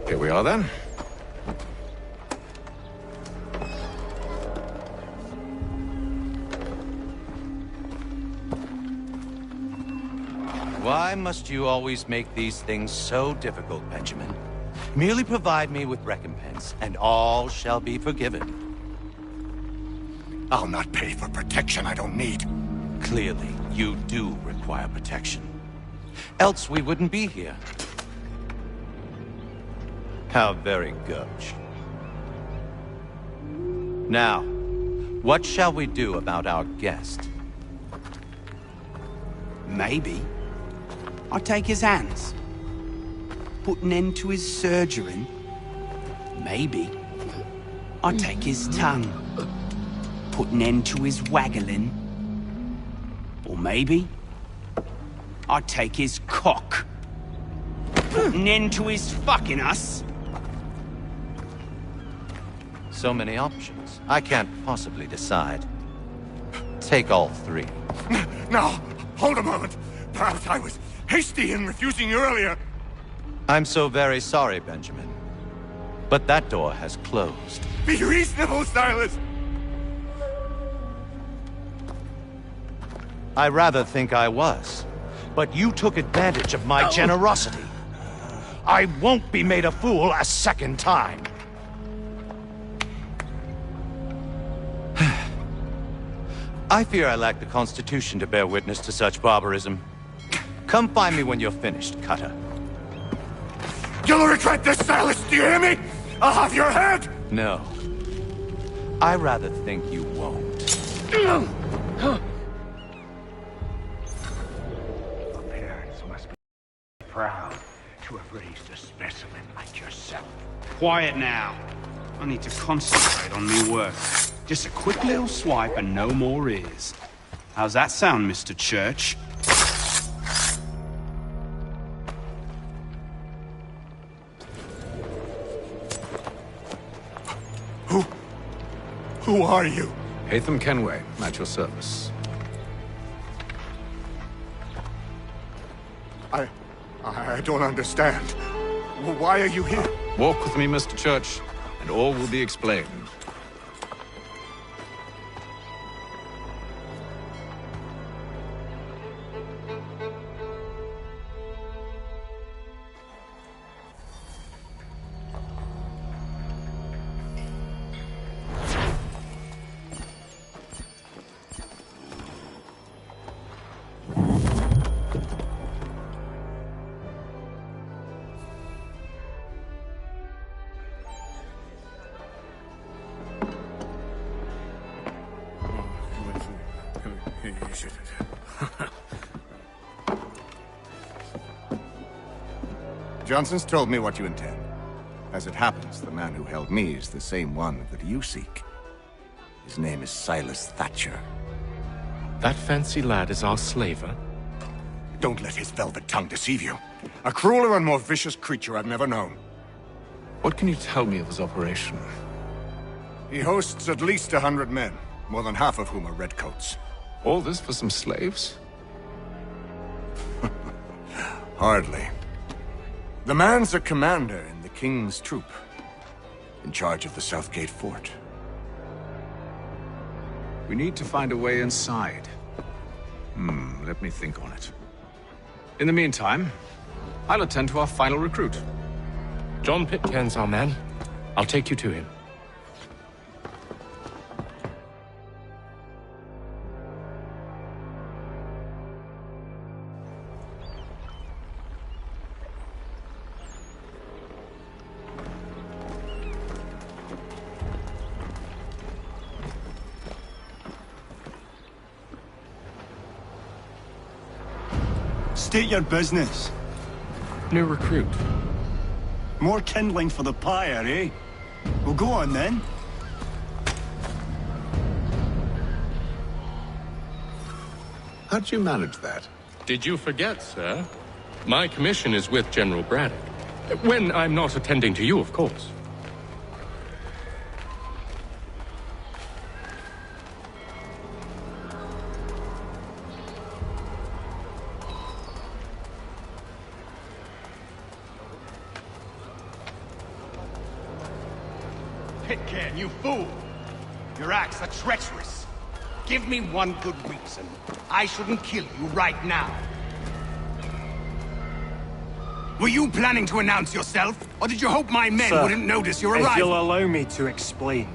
Here we are then. Why must you always make these things so difficult, Benjamin? Merely provide me with recompense, and all shall be forgiven. I'll not pay for protection I don't need. Clearly, you do require protection. Else we wouldn't be here. How very gauche. Now, what shall we do about our guest? Maybe I'll take his hands. Put an end to his surgering. Maybe I'll take his tongue. Put an end to his waggling. Or maybe I'll take his cock. Put an end to his fucking us. So many options. I can't possibly decide. Take all three. Now, hold a moment. Perhaps I was hasty in refusing you earlier. I'm so very sorry, Benjamin. But that door has closed. Be reasonable, Silas. I rather think I was. But you took advantage of my generosity. I won't be made a fool a second time. I fear I lack the constitution to bear witness to such barbarism. Come find me when you're finished, Cutter. You'll regret this, Silas, do you hear me? I'll have your head! No. I rather think you won't. The parents must be proud to have raised a specimen like yourself. Quiet now. I need to concentrate on me work. Just a quick little swipe and no more ears. How's that sound, Mr. Church? Who are you? Hatham Kenway, at your service. I don't understand. Why are you here? Walk with me, Mr. Church, and all will be explained. Johnson's told me what you intend. As it happens, the man who held me is the same one that you seek. His name is Silas Thatcher. That fancy lad is our slaver? Don't let his velvet tongue deceive you. A crueler and more vicious creature I've never known. What can you tell me of his operation? He hosts at least 100 men, more than half of whom are redcoats. All this for some slaves? Hardly. The man's a commander in the King's troop, in charge of the Southgate Fort. We need to find a way inside. Let me think on it. In the meantime, I'll attend to our final recruit. John Pitcairn's our man. I'll take you to him. State your business. New recruit. More kindling for the pyre, eh? Well, go on then. How'd you manage that? Did you forget, sir? My commission is with General Braddock. When I'm not attending to you, of course. Pitcairn, you fool! Your acts are treacherous. Give me one good reason. I shouldn't kill you right now. Were you planning to announce yourself? Or did you hope my men wouldn't notice your arrival? If you'll allow me to explain.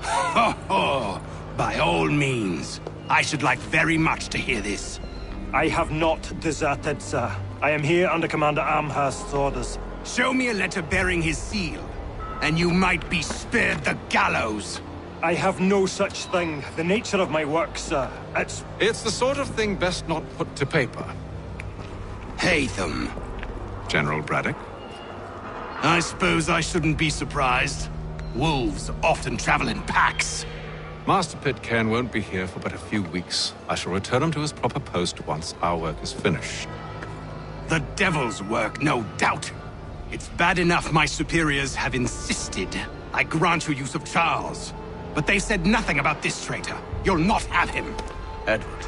Ho ho! By all means. I should like very much to hear this. I have not deserted, sir. I am here under Commander Amherst's orders. Show me a letter bearing his seal, and you might be spared the gallows. I have no such thing. The nature of my work, sir, It's the sort of thing best not put to paper. Hatham. General Braddock? I suppose I shouldn't be surprised. Wolves often travel in packs. Master Pitcairn won't be here for but a few weeks. I shall return him to his proper post once our work is finished. The devil's work, no doubt. It's bad enough my superiors have insisted I grant you use of Charles. But they said nothing about this traitor. You'll not have him. Edward,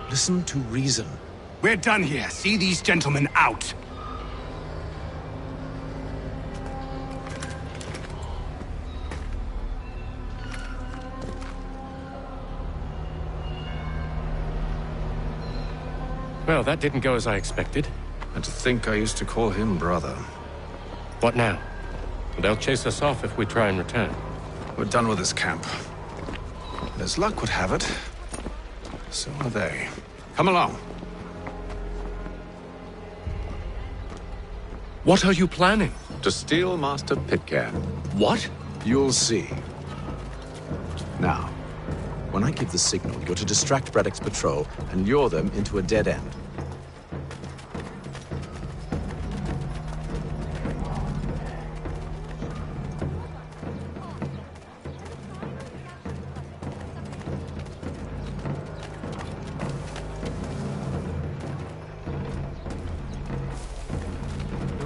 listen to reason. We're done here. See these gentlemen out. Well, that didn't go as I expected. And to think I used to call him brother. What now? They'll chase us off if we try and return. We're done with this camp. And as luck would have it, so are they. Come along. What are you planning? To steal Master Pitcairn. What? You'll see. Now, when I give the signal, you're to distract Braddock's patrol and lure them into a dead end.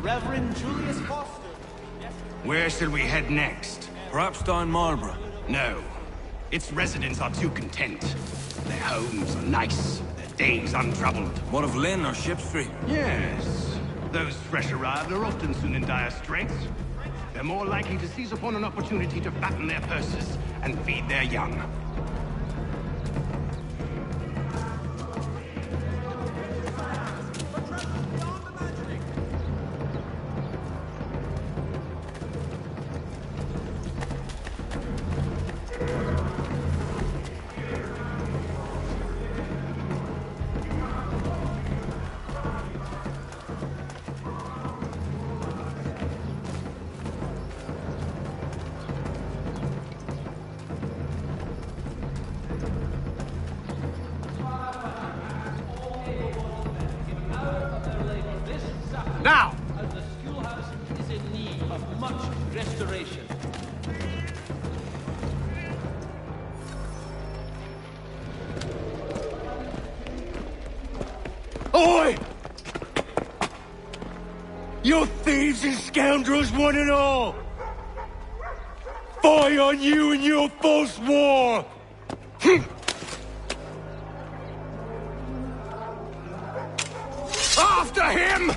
Reverend Julius Foster. Where shall we head next? Perhaps down Marlborough. No. Its residents are too content. Their homes are nice, their days untroubled. What of Lynn or Ship Street? Yes. Those fresh arrived are often soon in dire straits. They're more likely to seize upon an opportunity to fatten their purses and feed their young. Now! As the schoolhouse is in need of much restoration. Oi! You thieves and scoundrels, one and all! Fie on you and your false war! After him!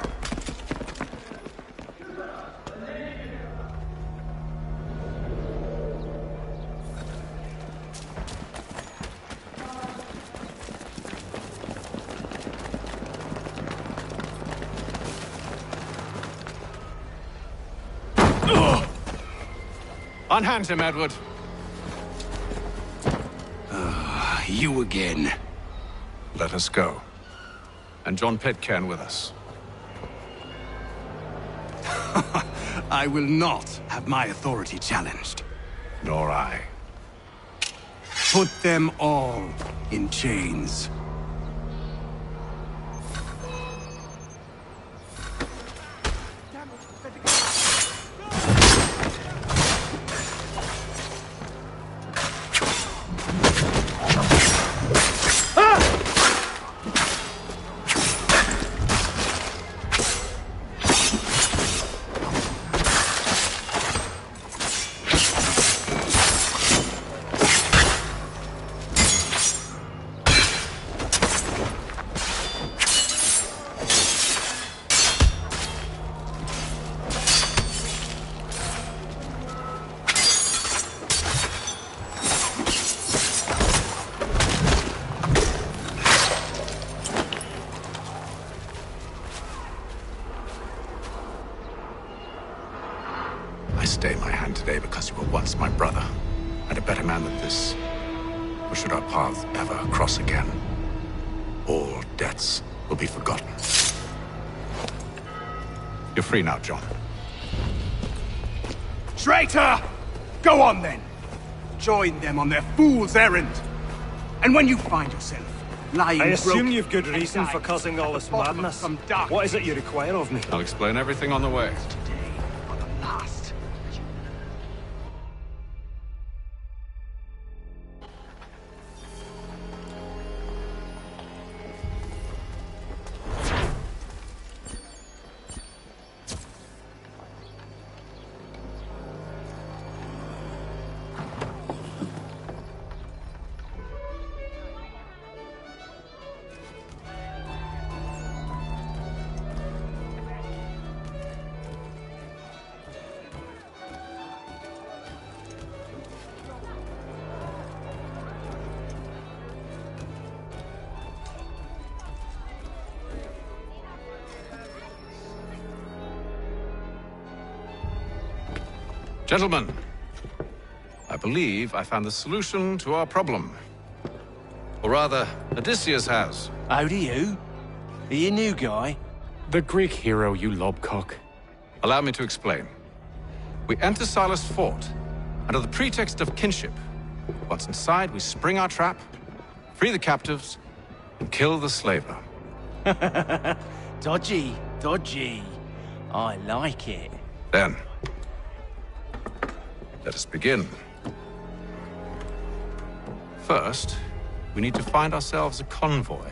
Unhand him, Edward. You again. Let us go. And John Pitcairn with us. I will not have my authority challenged. Nor I. Put them all in chains. Stay my hand today because you were once my brother, and a better man than this. Or should our paths ever cross again, all debts will be forgotten. You're free now, John. Traitor! Go on then! Join them on their fool's errand! And when you find yourself lying I assume broken you've good reason for causing all this madness. What is it you require of me? I'll explain everything on the way. Gentlemen, I believe I found the solution to our problem. Or rather, Odysseus has. How do you? Are you a new guy? The Greek hero, you lobcock. Allow me to explain. We enter Silas' fort, under the pretext of kinship. Once inside, we spring our trap, free the captives, and kill the slaver. Dodgy, dodgy. I like it. Then, let us begin. First, we need to find ourselves a convoy.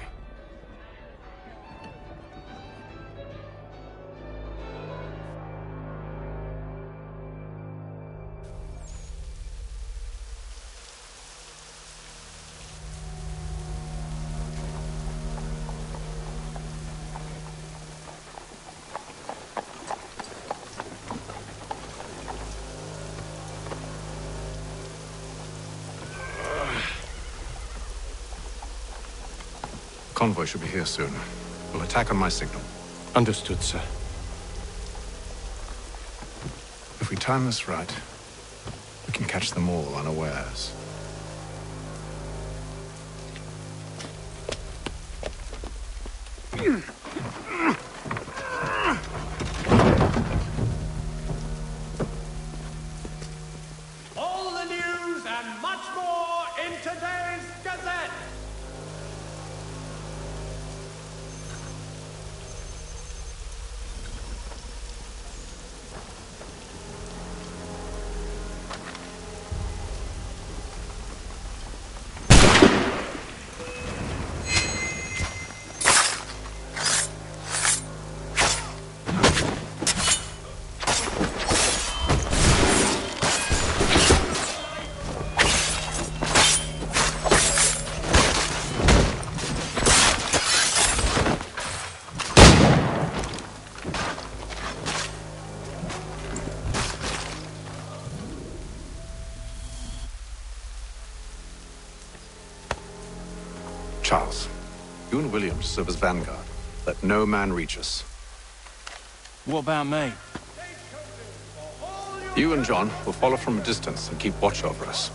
Convoy should be here soon. We'll attack on my signal. Understood, sir. If we time this right, we can catch them all unawares. All the news and much more in today's Gazette. Charles, you and William serve as vanguard. Let no man reach us. What about me? You and John will follow from a distance and keep watch over us.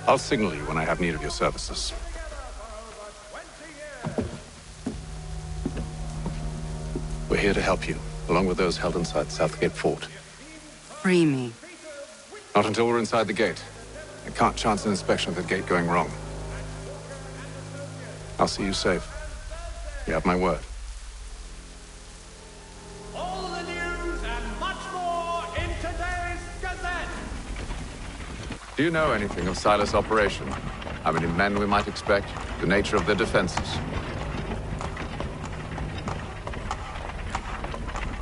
I'll signal you when I have need of your services. We're here to help you, along with those held inside Southgate Fort. Free me. Not until we're inside the gate. I can't chance an inspection of the gate going wrong. I'll see you safe. You have my word. All the news and much more in today's Gazette. Do you know anything of Silas' operation? How many men we might expect? The nature of their defenses?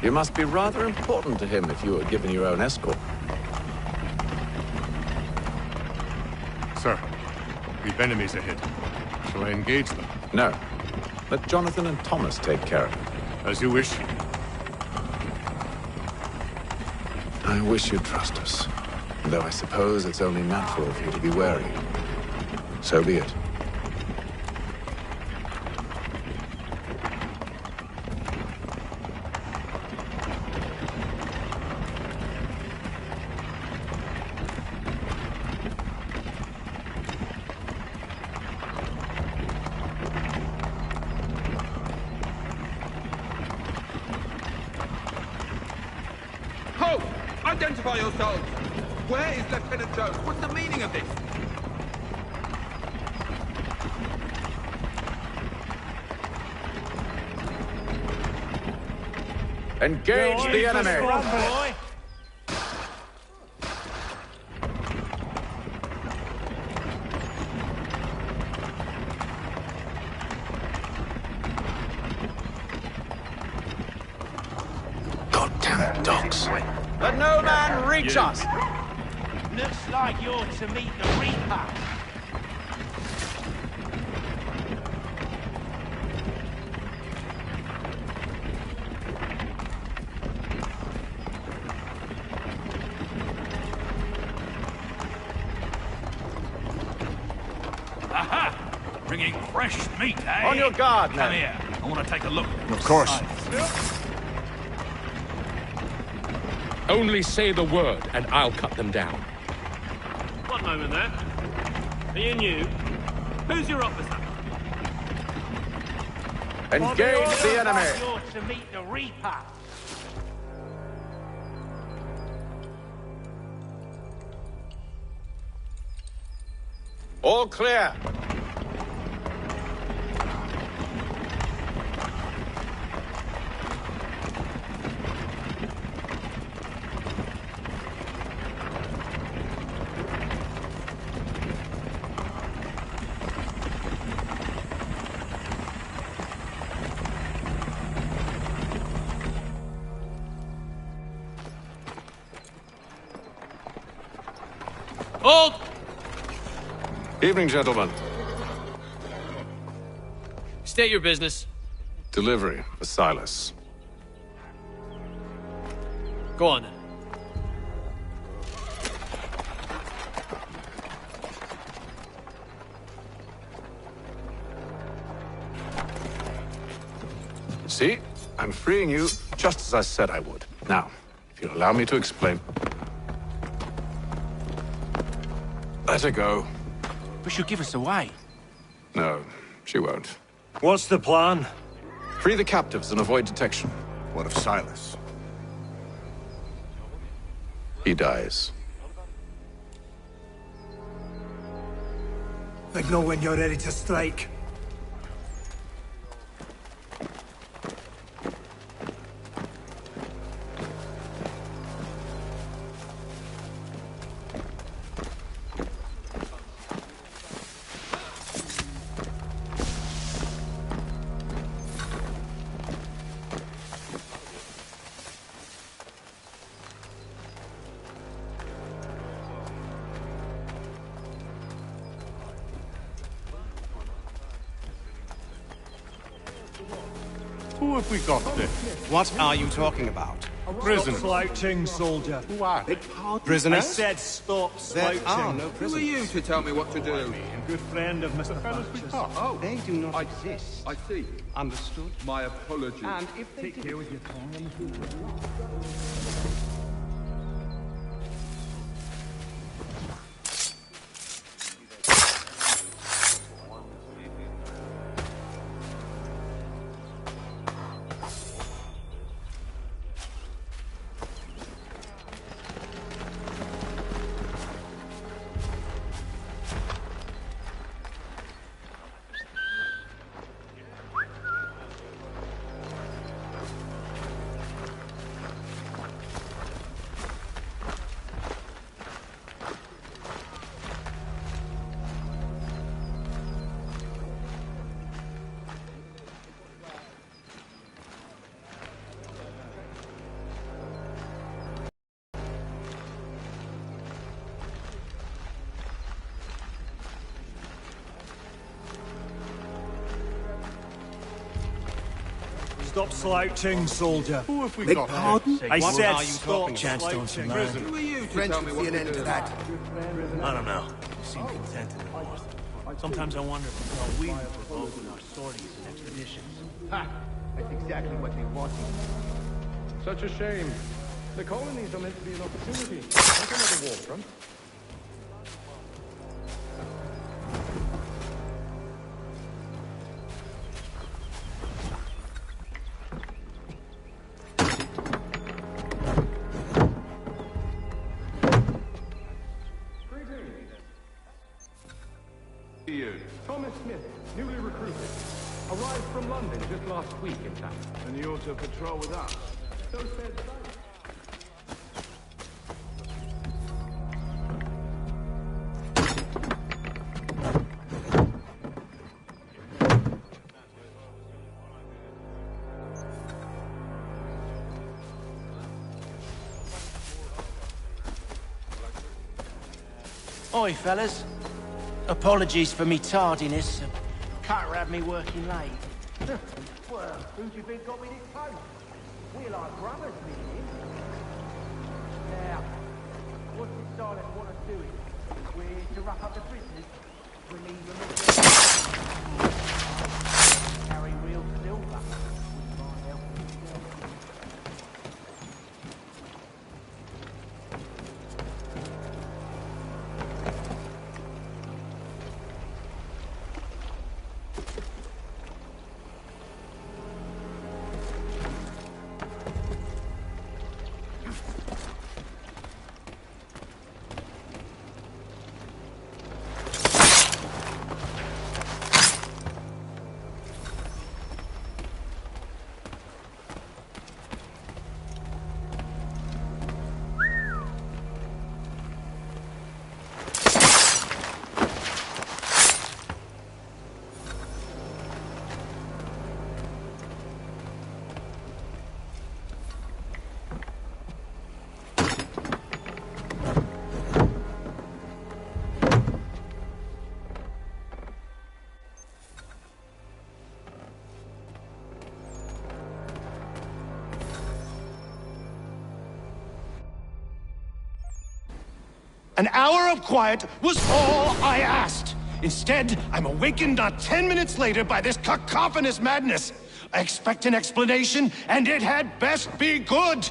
You must be rather important to him if you were given your own escort. Sir, we've enemies ahead. Shall I engage them? No. Let Jonathan and Thomas take care of it. As you wish. I wish you'd trust us. Though I suppose it's only natural for you to be wary. So be it. Halt! Identify yourselves! Where is Lieutenant Jones? What's the meaning of this? Engage the enemy! Goddamn dogs. Let no man reach us! Looks like you're to meet the Reaper. Aha! Bringing fresh meat, eh? On your guard, Come man. here. I want to take a look. Of course. Only say the word, and I'll cut them down. One moment there. Are you new? Who's your officer? Engage the enemy! You're to meet the Reaper. All clear. Hold! Evening, gentlemen. State your business. Delivery for Silas. Go on then. See? I'm freeing you just as I said I would. Now, if you'll allow me to explain. Let her go. But she'll give us away. No, she won't. What's the plan? Free the captives and avoid detection. What of Silas? He dies. Signal when you're ready to strike. Who have we got there? What are you talking about? Prisoners. Stop slouching, soldier. Who are they? Prisoners? I said stop There slouching. are no Who are prisoners. you to tell me what to do? Good friend of Mr. Thatcher's. Oh, They do not exist. I see. Understood? My apologies. And if they Take care with your tongue and food. Stop slouching, soldier. Who have we Beg got pardon? there? I What said are you stop talking about? slouching. Who are you to tell me what to do? I don't know. You seem content in the north. Sometimes I wonder if we were involved in our sorties and expeditions. Ha! That's exactly what they wanted. Such a shame. The colonies are meant to be an opportunity, not another war front. Thomas Smith, newly recruited. Arrived from London just last week, in fact. And you ought to patrol with us. So said Oi, fellas. Apologies for me tardiness. Cutter had me working late. Well, who do you think got me this post? We're like brothers, me and him. Now, what's this silent want us doing? We're to wrap up the prisoners. Relieve them of their... Carry real silver. Wouldn't mind helping yourself. An hour of quiet was all I asked. Instead, I'm awakened not 10 minutes later by this cacophonous madness. I expect an explanation, and it had best be good!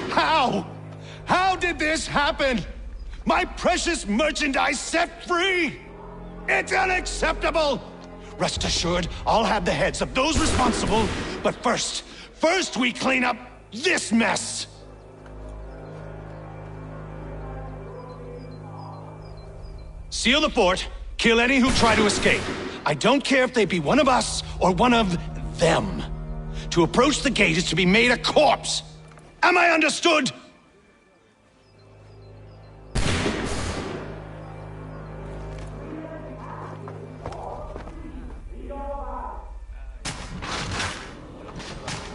How? How did this happen? My precious merchandise set free! It's unacceptable! Rest assured, I'll have the heads of those responsible, but first we clean up this mess! Seal the fort, kill any who try to escape. I don't care if they be one of us or one of them. To approach the gate is to be made a corpse. Am I understood?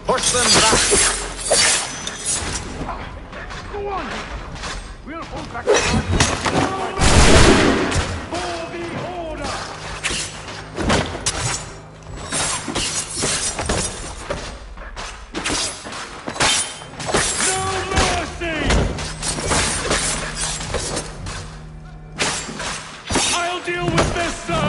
Push them back! Go on! We'll hold back the for the order! No mercy! I'll deal with this, sir!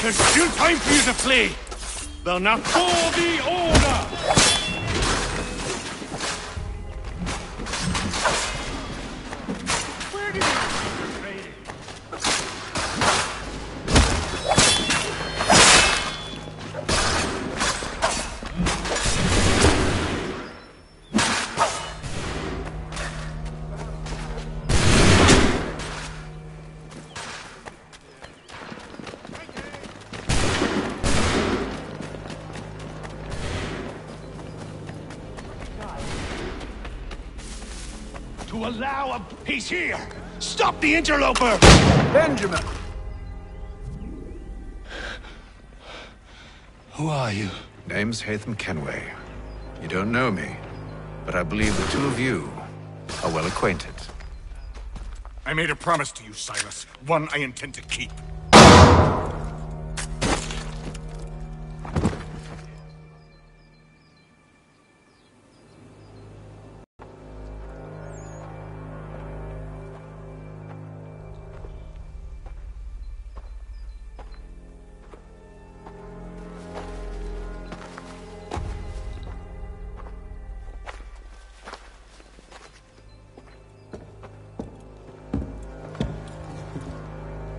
There's still time for you to flee! They'll now for the order! Where did you trade it? To allow a... He's here! Stop the interloper! Benjamin! Who are you? Name's Hatham Kenway. You don't know me, but I believe the two of you are well acquainted. I made a promise to you, Silas. One I intend to keep.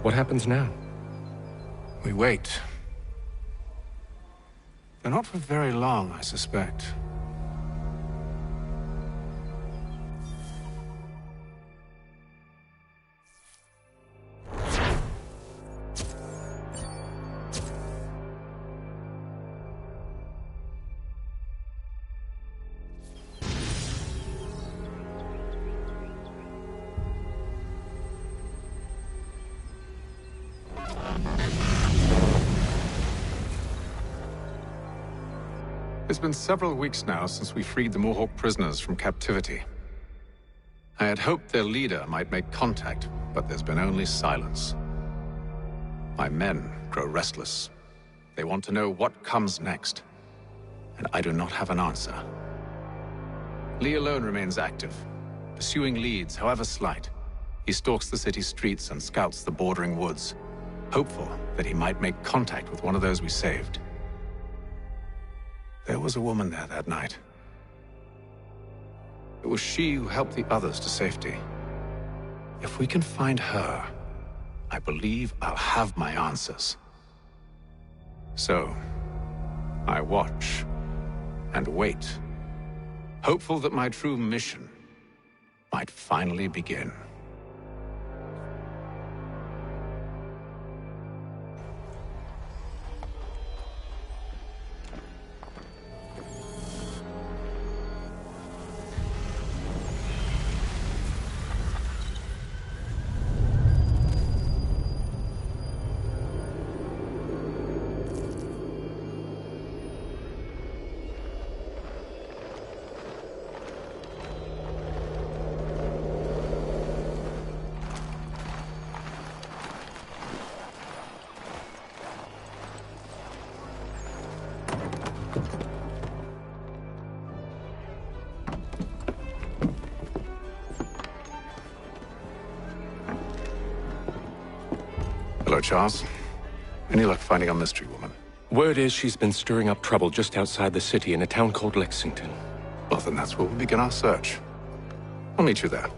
What happens now? We wait. But not for very long, I suspect. It's been several weeks now since we freed the Mohawk prisoners from captivity. I had hoped their leader might make contact, but there's been only silence. My men grow restless. They want to know what comes next, and I do not have an answer. Lee alone remains active, pursuing leads, however slight. He stalks the city streets and scouts the bordering woods, hopeful that he might make contact with one of those we saved. There was a woman there that night. It was she who helped the others to safety. If we can find her, I believe I'll have my answers. So, I watch and wait, hopeful that my true mission might finally begin. Charles. Any luck finding our mystery woman? Word is she's been stirring up trouble just outside the city in a town called Lexington. Well, then that's where we'll begin our search. I'll meet you there.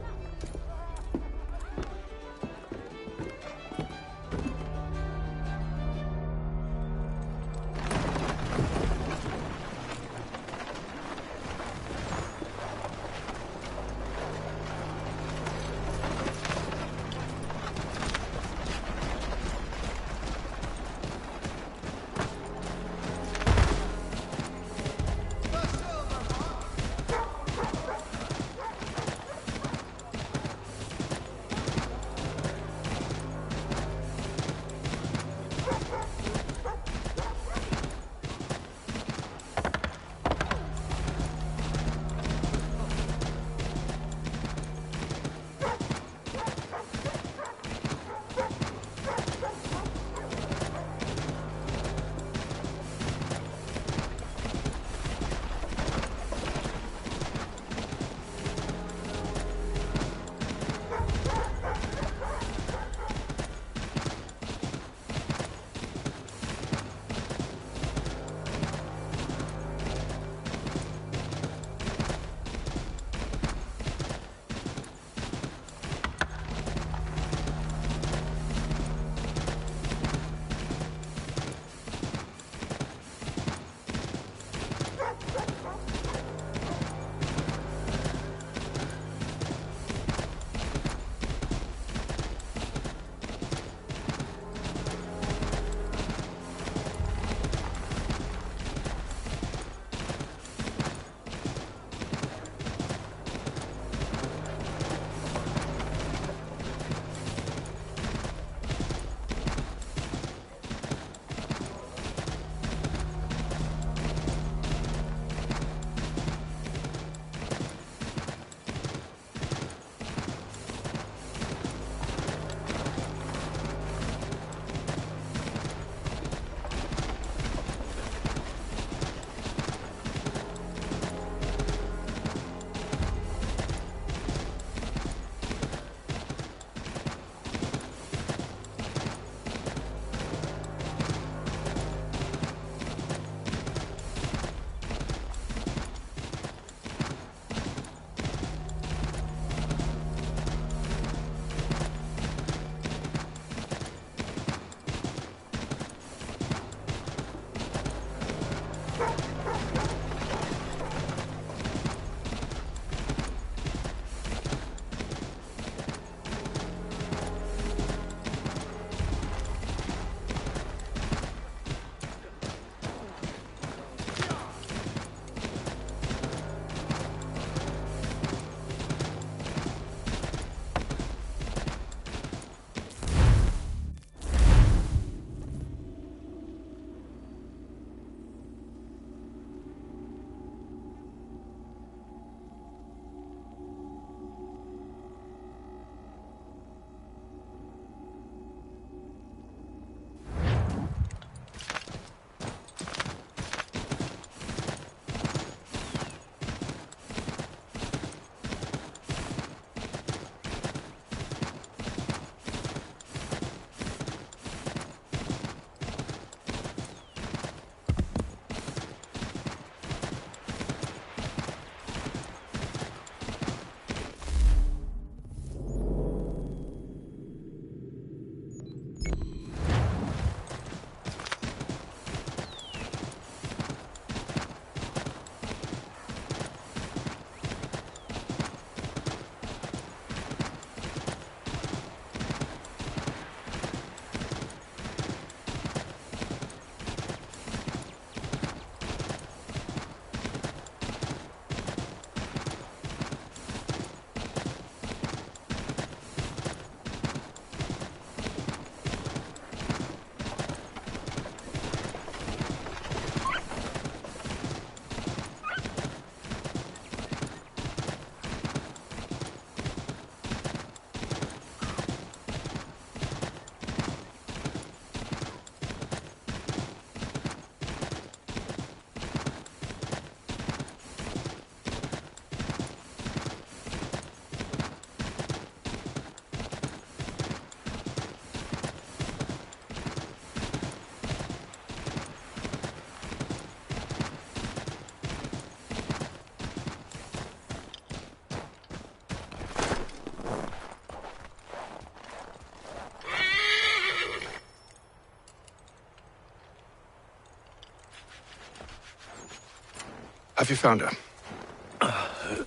Have you found her?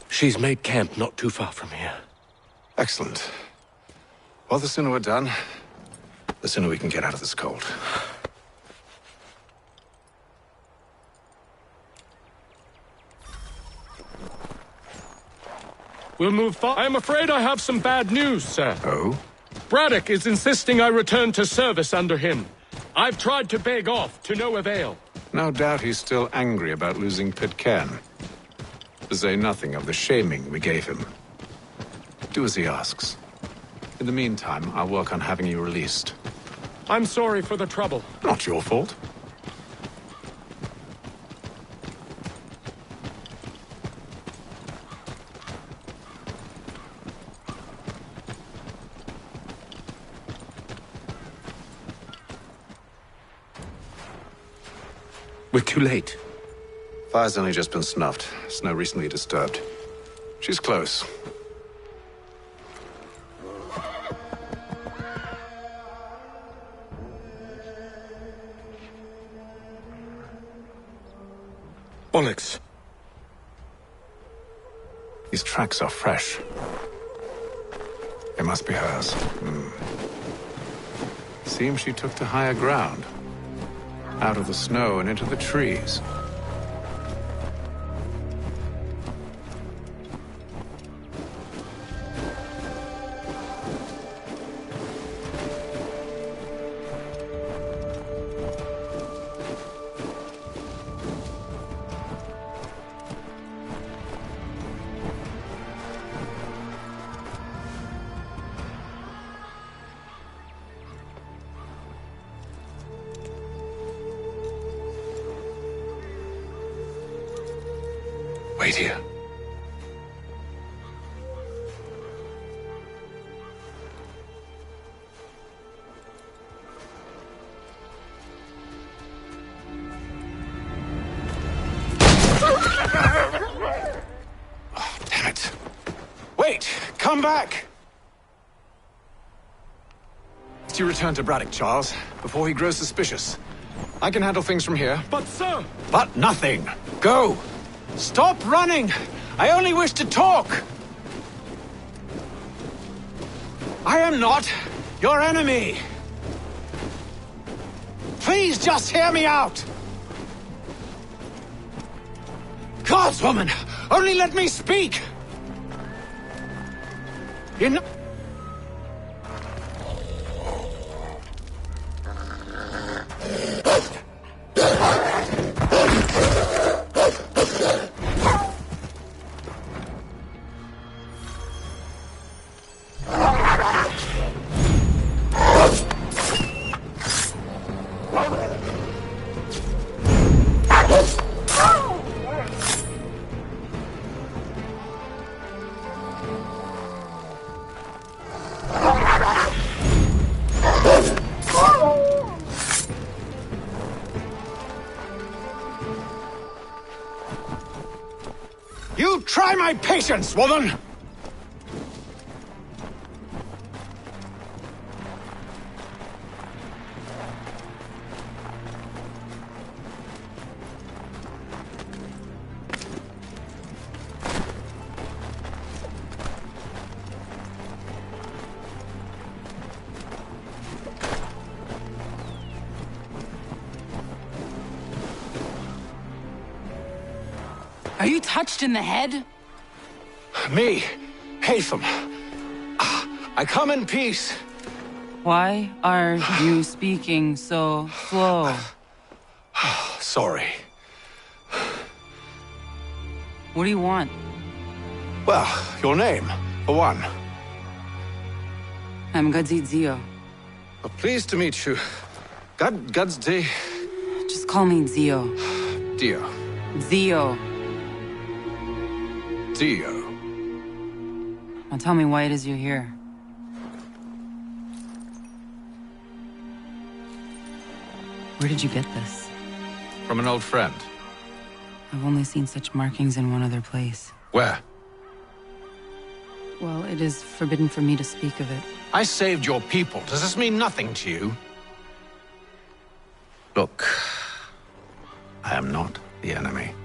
She's made camp not too far from here. Excellent. Well, the sooner we're done, the sooner we can get out of this cold. We'll move far. I'm afraid I have some bad news, sir. Oh? Braddock is insisting I return to service under him. I've tried to beg off, to no avail. No doubt he's still angry about losing Pitcairn. To say nothing of the shaming we gave him. Do as he asks. In the meantime, I'll work on having you released. I'm sorry for the trouble. Not your fault. We're too late. Fire's only just been snuffed. Snow recently disturbed. She's close. Bollocks. These tracks are fresh. They must be hers. Seems she took to higher ground. Out of the snow and into the trees. Wait here. Oh, damn it. Wait! Come back! You return to Braddock, Charles, before he grows suspicious. I can handle things from here. But, sir! But nothing! Go! Stop running! I only wish to talk! I am not your enemy! Please just hear me out! Gods, woman! Only let me speak! You know... You try my patience, woman! Are you touched in the head? Me, Hatham. I come in peace. Why are you speaking so slow? Sorry. What do you want? Well, your name, for one. I'm Gadzit Zio. Well, pleased to meet you. Gadsdi. Just call me Zio. Dio. Zio. Dio. Now tell me why it is you're here. Where did you get this? From an old friend. I've only seen such markings in one other place. Where? Well, it is forbidden for me to speak of it. I saved your people. Does this mean nothing to you? Look, I am not the enemy.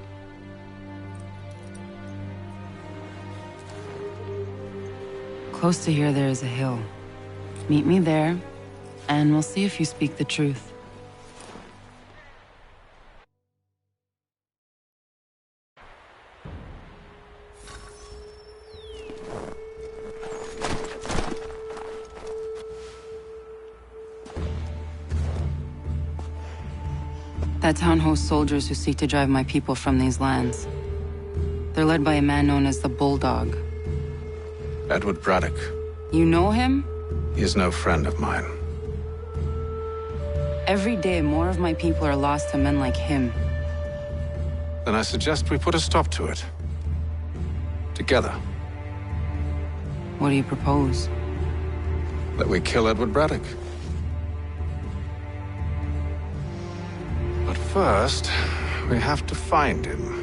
Close to here, there is a hill. Meet me there, and we'll see if you speak the truth. That town hosts soldiers who seek to drive my people from these lands. They're led by a man known as the Bulldog. Edward Braddock. You know him? He is no friend of mine. Every day, more of my people are lost to men like him. Then I suggest we put a stop to it. Together. What do you propose? That we kill Edward Braddock. But first, we have to find him.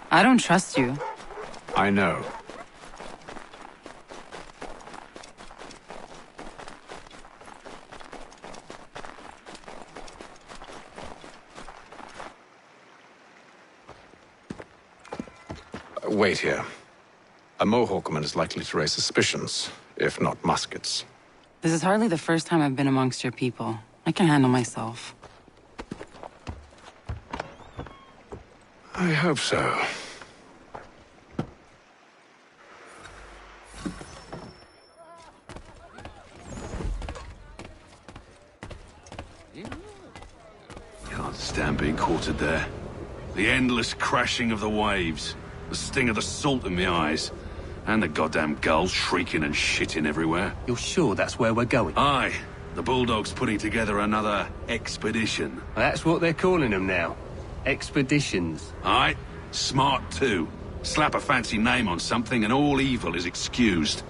I don't trust you. I know. Wait here. A Mohawkman is likely to raise suspicions, if not muskets. This is hardly the first time I've been amongst your people. I can handle myself. I hope so. Can't stand being quartered there. The endless crashing of the waves, the sting of the salt in my eyes, and the goddamn gulls shrieking and shitting everywhere. You're sure that's where we're going? Aye. The Bulldog's putting together another expedition. That's what they're calling them now. Expeditions. Aye. Smart too. Slap a fancy name on something and all evil is excused.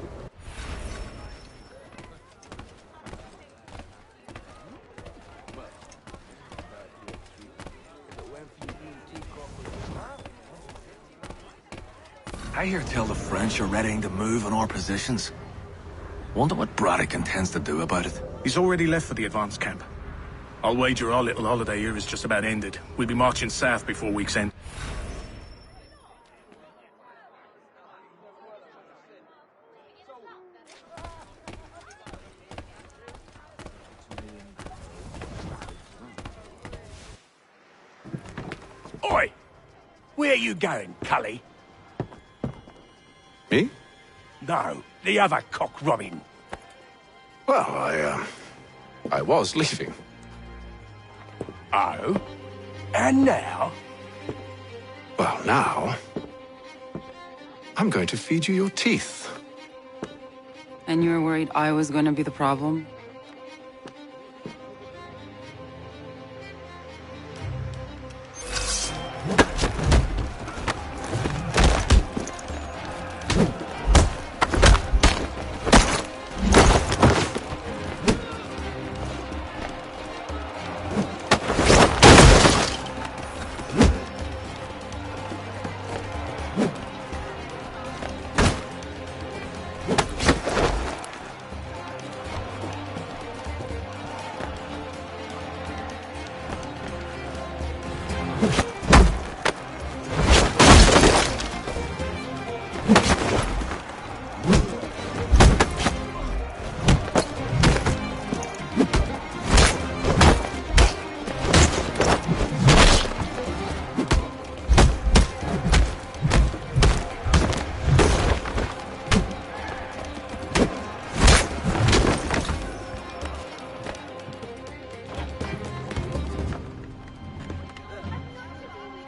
I hear tell the French are readying to move on our positions. Wonder what Braddock intends to do about it. He's already left for the advance camp. I'll wager our little holiday here is just about ended. We'll be marching south before week's end. Oi! Where you going, Cully? Me? No, the other cock Robin. Well, I was leaving. Oh? And now? Well, now... I'm going to feed you your teeth. And you were worried I was going to be the problem?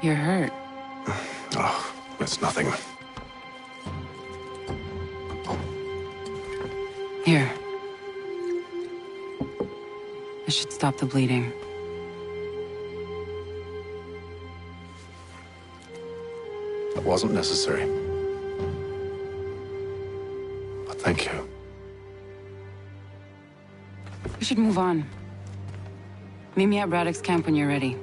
You're hurt. Oh, it's nothing. Here. This should stop the bleeding. It wasn't necessary. But thank you. We should move on. Meet me at Braddock's camp when you're ready.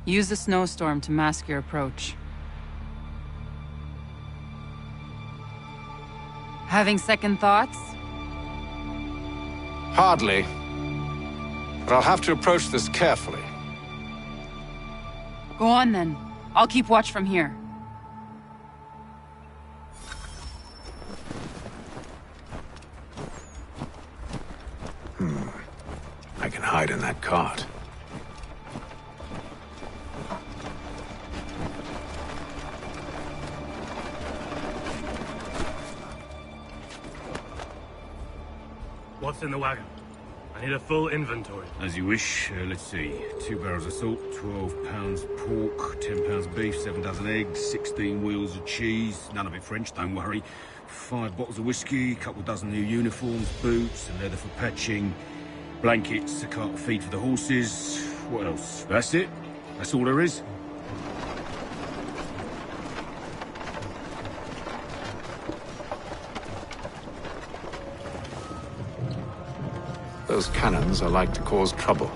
Use the snowstorm to mask your approach. Having second thoughts? Hardly. But I'll have to approach this carefully. Go on then. I'll keep watch from here. I can hide in that cart. What's in the wagon? I need a full inventory. As you wish. Let's see. 2 barrels of salt, 12 pounds pork, 10 pounds beef, 7 dozen eggs, 16 wheels of cheese. None of it French, don't worry. 5 bottles of whiskey, a couple dozen new uniforms, boots, and leather for patching, blankets, a cart of feed for the horses. What else? That's it. That's all there is. Those cannons are like to cause trouble.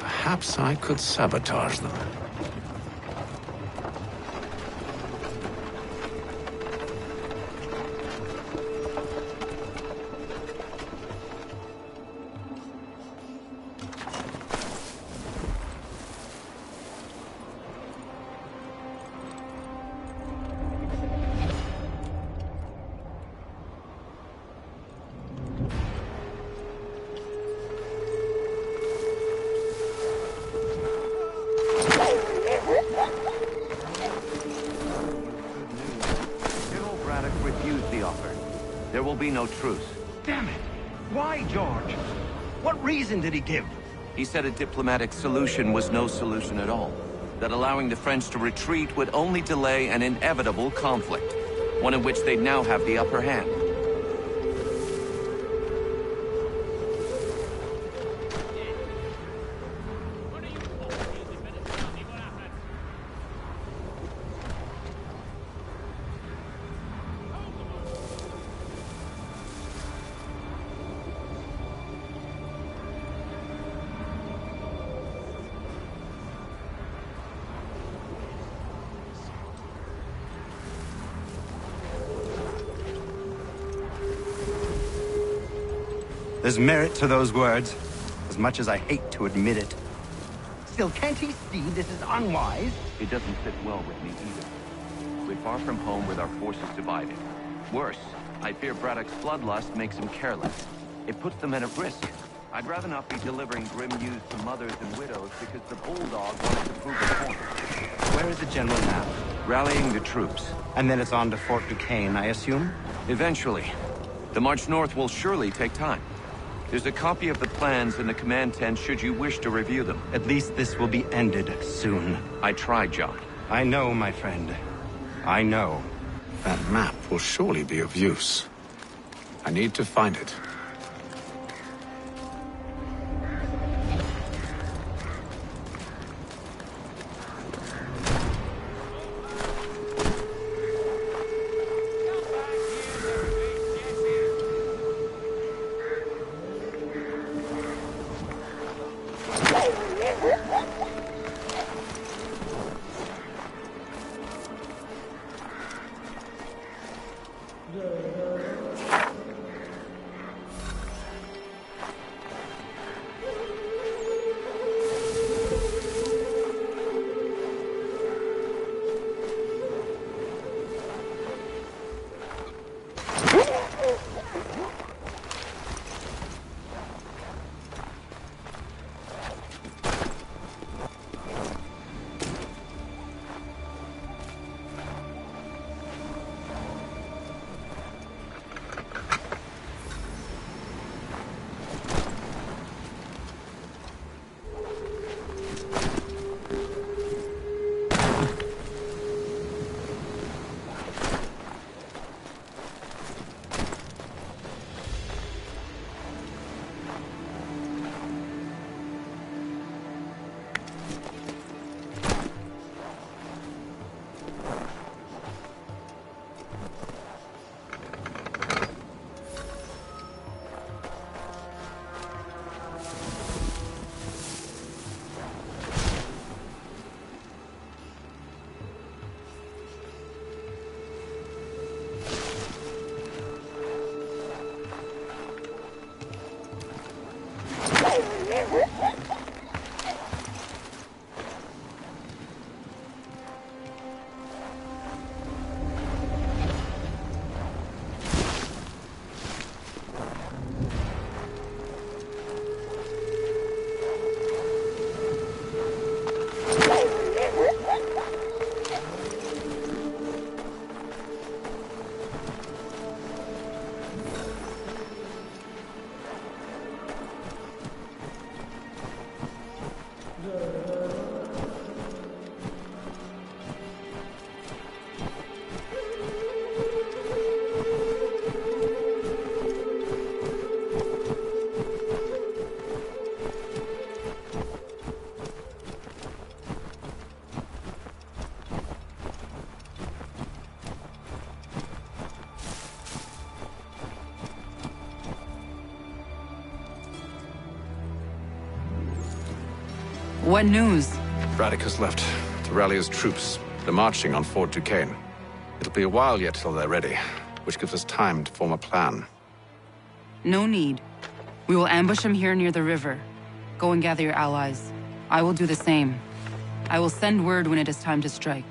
Perhaps I could sabotage them. There will be no truce. Damn it! Why, George? What reason did he give? He said a diplomatic solution was no solution at all. That allowing the French to retreat would only delay an inevitable conflict. One in which they'd now have the upper hand. There's merit to those words, as much as I hate to admit it. Still, can't he see this is unwise? It doesn't sit well with me either. We're far from home with our forces divided. Worse, I fear Braddock's bloodlust makes him careless. It puts the men at risk. I'd rather not be delivering grim news to mothers and widows because the bulldog wants to prove a point. Where is the general now? Rallying the troops. And then it's on to Fort Duquesne, I assume? Eventually. The march north will surely take time. There's a copy of the plans in the command tent should you wish to review them. At least this will be ended soon. I tried, John. I know, my friend. I know. That map will surely be of use. I need to find it. What news? Braddock has left to rally his troops. They're marching on Fort Duquesne. It'll be a while yet till they're ready, which gives us time to form a plan. No need. We will ambush him here near the river. Go and gather your allies. I will do the same. I will send word when it is time to strike.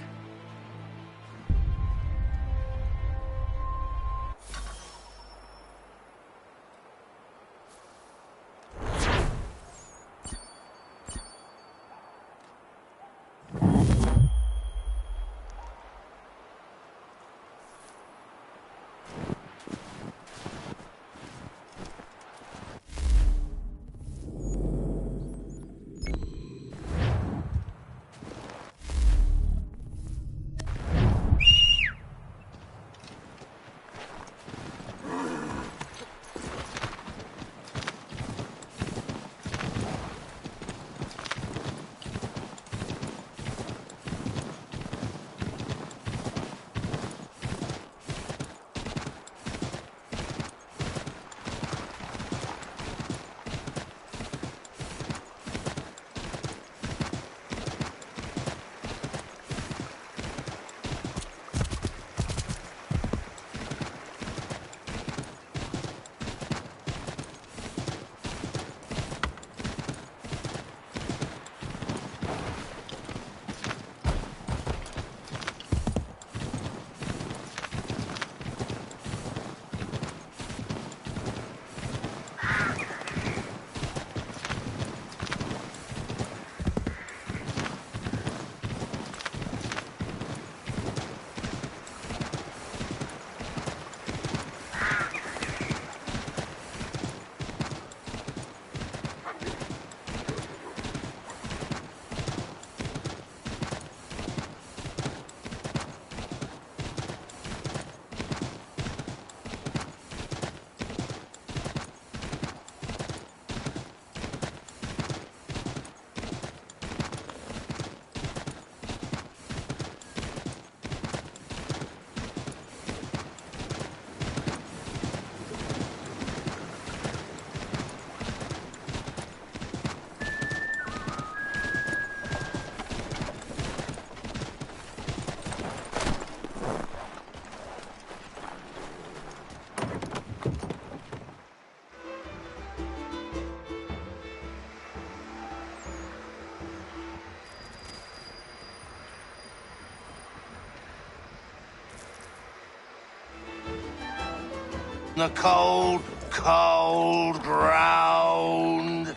The cold, cold ground.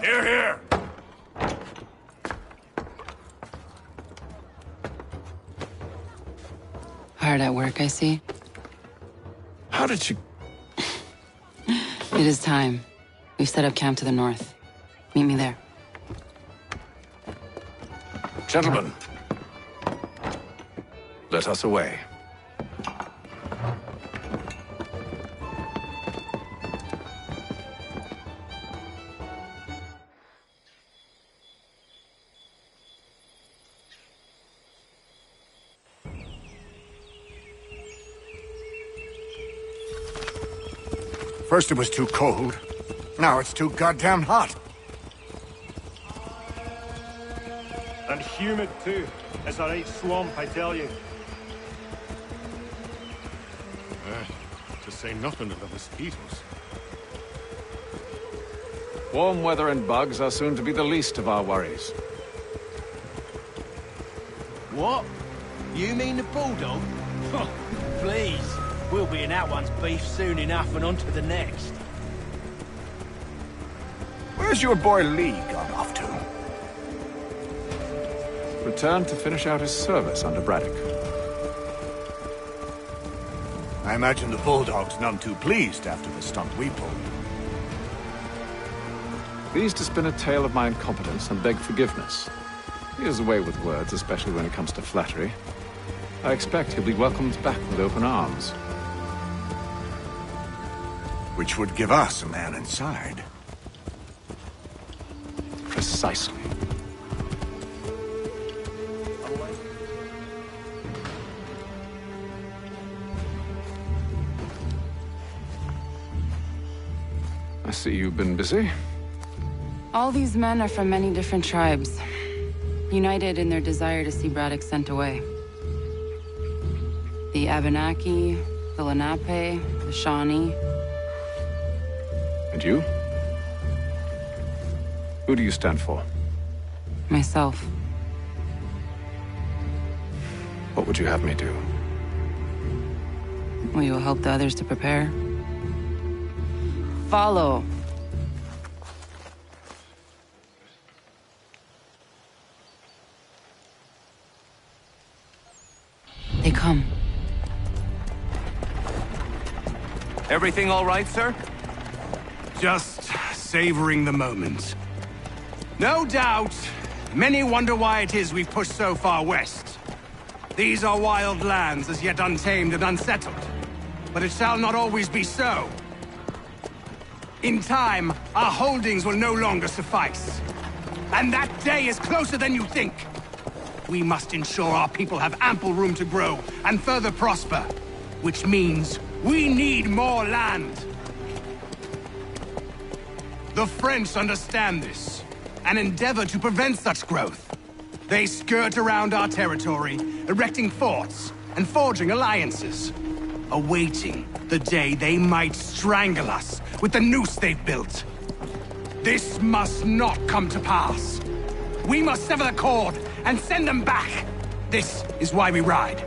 Here, here. Hard at work, I see. How did you... It is time. We've set up camp to the north. Meet me there. Gentlemen, let us away. First it was too cold. Now it's too goddamn hot. And humid too. It's a right swamp, I tell you. To say nothing of the mosquitoes. Warm weather and bugs are soon to be the least of our worries. What? You mean the bulldog? Please. We'll be in that one's beef soon enough and on to the next. Where's your boy Lee gone off to? Returned to finish out his service under Braddock. I imagine the bulldog's none too pleased after the stunt we pulled. Pleased to spin a tale of my incompetence and beg forgiveness. He has a way with words, especially when it comes to flattery. I expect he'll be welcomed back with open arms. Which would give us a man inside. Precisely. I see you've been busy. All these men are from many different tribes, united in their desire to see Braddock sent away. The Abenaki, the Lenape, the Shawnee. And you? Who do you stand for? Myself. What would you have me do? Will you help the others to prepare? Follow. They come. Everything all right, sir? Just savoring the moment. No doubt, many wonder why it is we've pushed so far west. These are wild lands as yet untamed and unsettled. But it shall not always be so. In time, our holdings will no longer suffice. And that day is closer than you think. We must ensure our people have ample room to grow and further prosper. Which means we need more land. The French understand this, and endeavor to prevent such growth. They skirt around our territory, erecting forts and forging alliances, awaiting the day they might strangle us with the noose they've built. This must not come to pass. We must sever the cord and send them back. This is why we ride,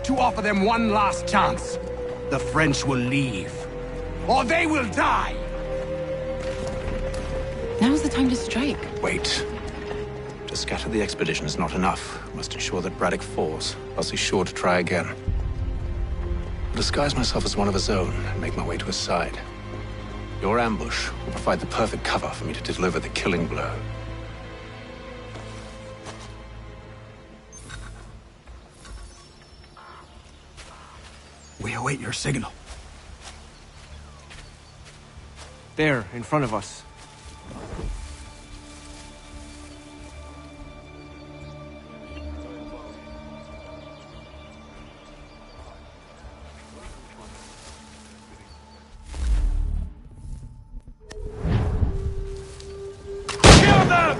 to offer them one last chance. The French will leave, or they will die. Now's the time to strike. Wait. To scatter the expedition is not enough. We must ensure that Braddock falls, else he's sure to try again. I'll disguise myself as one of his own and make my way to his side. Your ambush will provide the perfect cover for me to deliver the killing blow. We await your signal. There, in front of us. Kill them!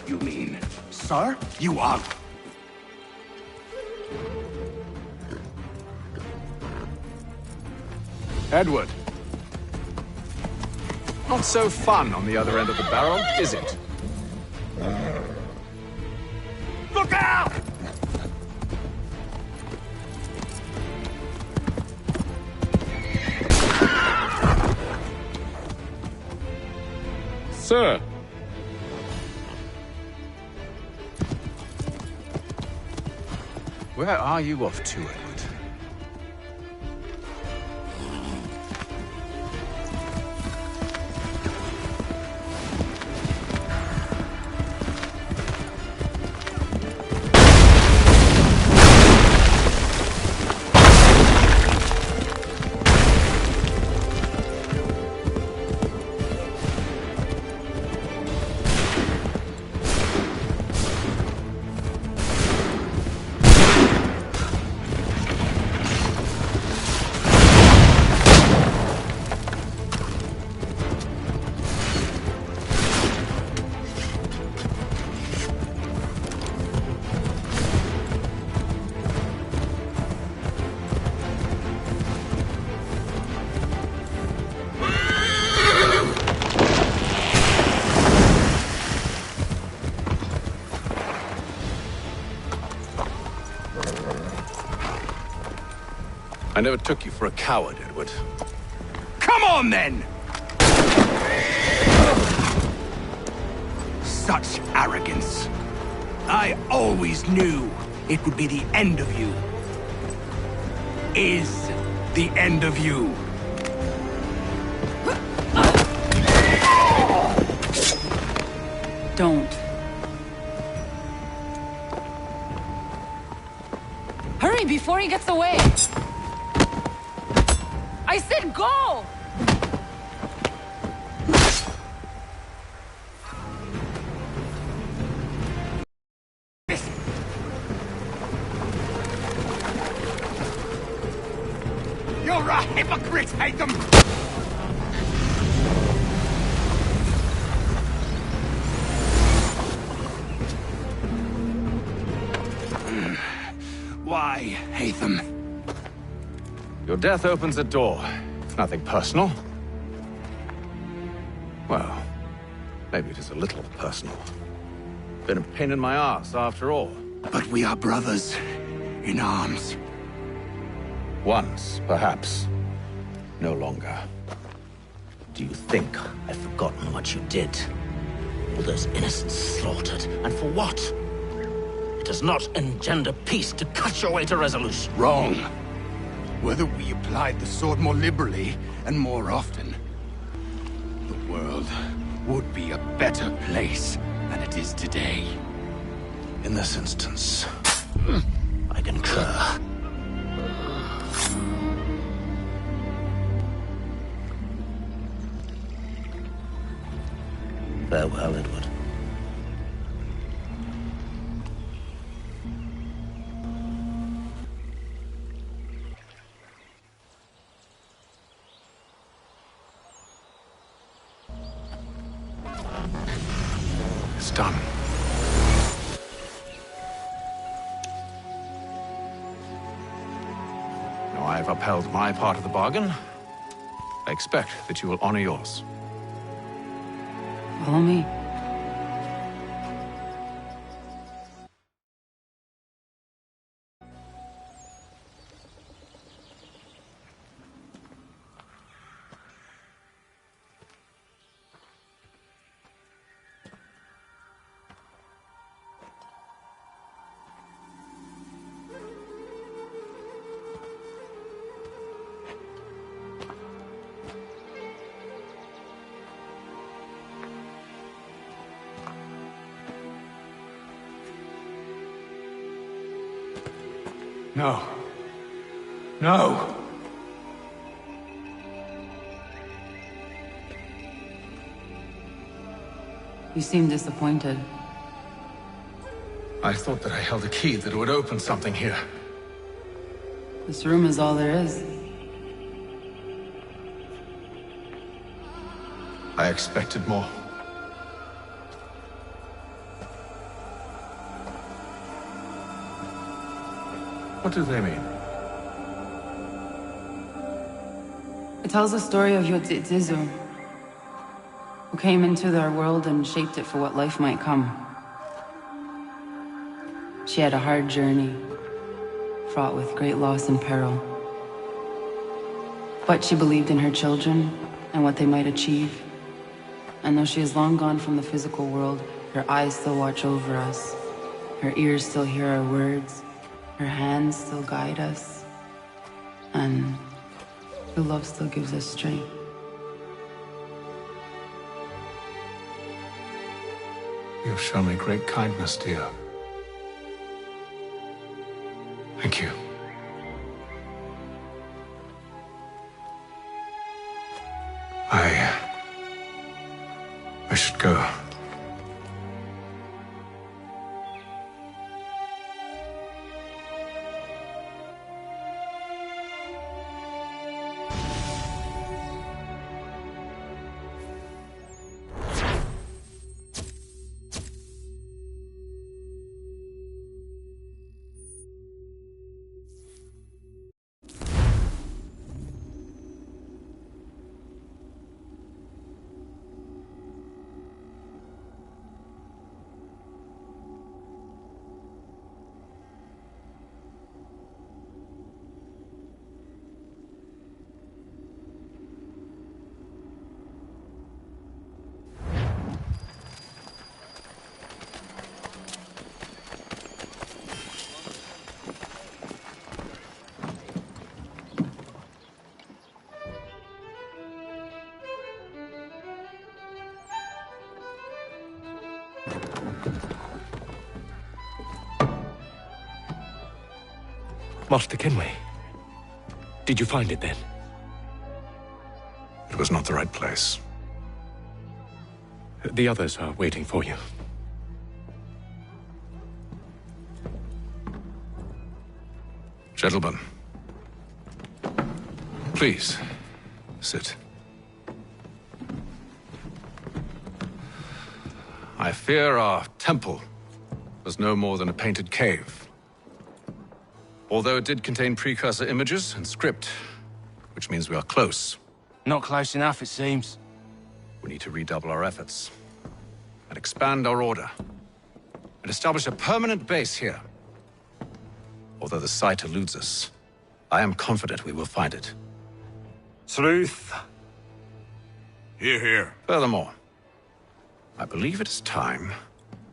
You mean, sir? You are... Edward. Not so fun on the other end of the barrel, is it? Look out! Sir. Where are you off to, Edward? I never took you for a coward, Edward. Come on, then! Such arrogance. I always knew it would be the end of you. Is the end of you. Don't. Hurry before he gets away! I said go! You're a hypocrite, Haytham! Why, Haytham? Your death opens a door. It's nothing personal. Well, maybe it is a little personal. Been a pain in my ass, after all. But we are brothers in arms. Once, perhaps. No longer. Do you think I've forgotten what you did? All those innocents slaughtered, and for what? It does not engender peace to cut your way to resolution. Wrong. Whether we applied the sword more liberally and more often, the world would be a better place than it is today. In this instance, I concur. Farewell, Edward. It's done. Now I've upheld my part of the bargain. I expect that you will honor yours. Follow me. No. No! You seem disappointed. I thought that I held a key that would open something here. This room is all there is. I expected more. What do they mean? It tells the story of Yodzizu, who came into our world and shaped it for what life might come. She had a hard journey, fraught with great loss and peril. But she believed in her children and what they might achieve. And though she is long gone from the physical world, her eyes still watch over us. Her ears still hear our words. Her hands still guide us. And her love still gives us strength. You've shown me great kindness, dear. Thank you. I should go. Master Kenway. Did you find it then? It was not the right place. The others are waiting for you. Gentlemen, please, sit. I fear our temple was no more than a painted cave. Although it did contain precursor images and script, which means we are close. Not close enough, it seems. We need to redouble our efforts and expand our order and establish a permanent base here. Although the site eludes us, I am confident we will find it. Truth. Hear, hear. Furthermore, I believe it is time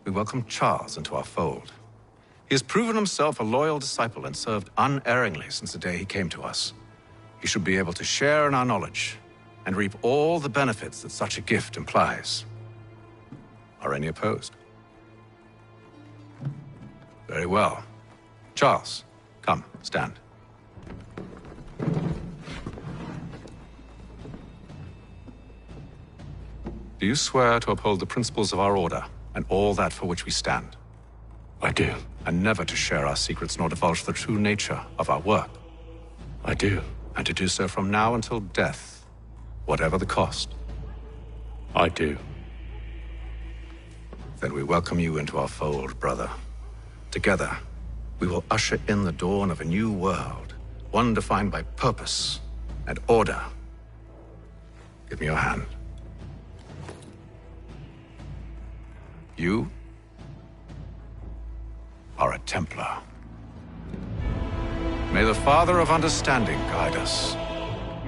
we welcome Charles into our fold. He has proven himself a loyal disciple and served unerringly since the day he came to us. He should be able to share in our knowledge and reap all the benefits that such a gift implies. Are any opposed? Very well. Charles, come, stand. Do you swear to uphold the principles of our order and all that for which we stand? I do. And never to share our secrets nor divulge the true nature of our work? I do. And to do so from now until death, whatever the cost? I do. Then we welcome you into our fold, brother. Together, we will usher in the dawn of a new world, one defined by purpose and order. Give me your hand. You are a Templar. May the Father of Understanding guide us.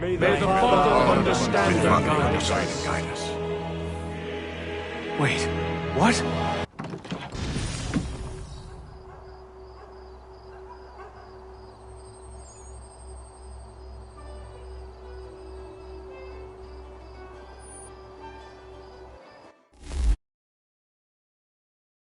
May the Father of Understanding guide us. Wait, what?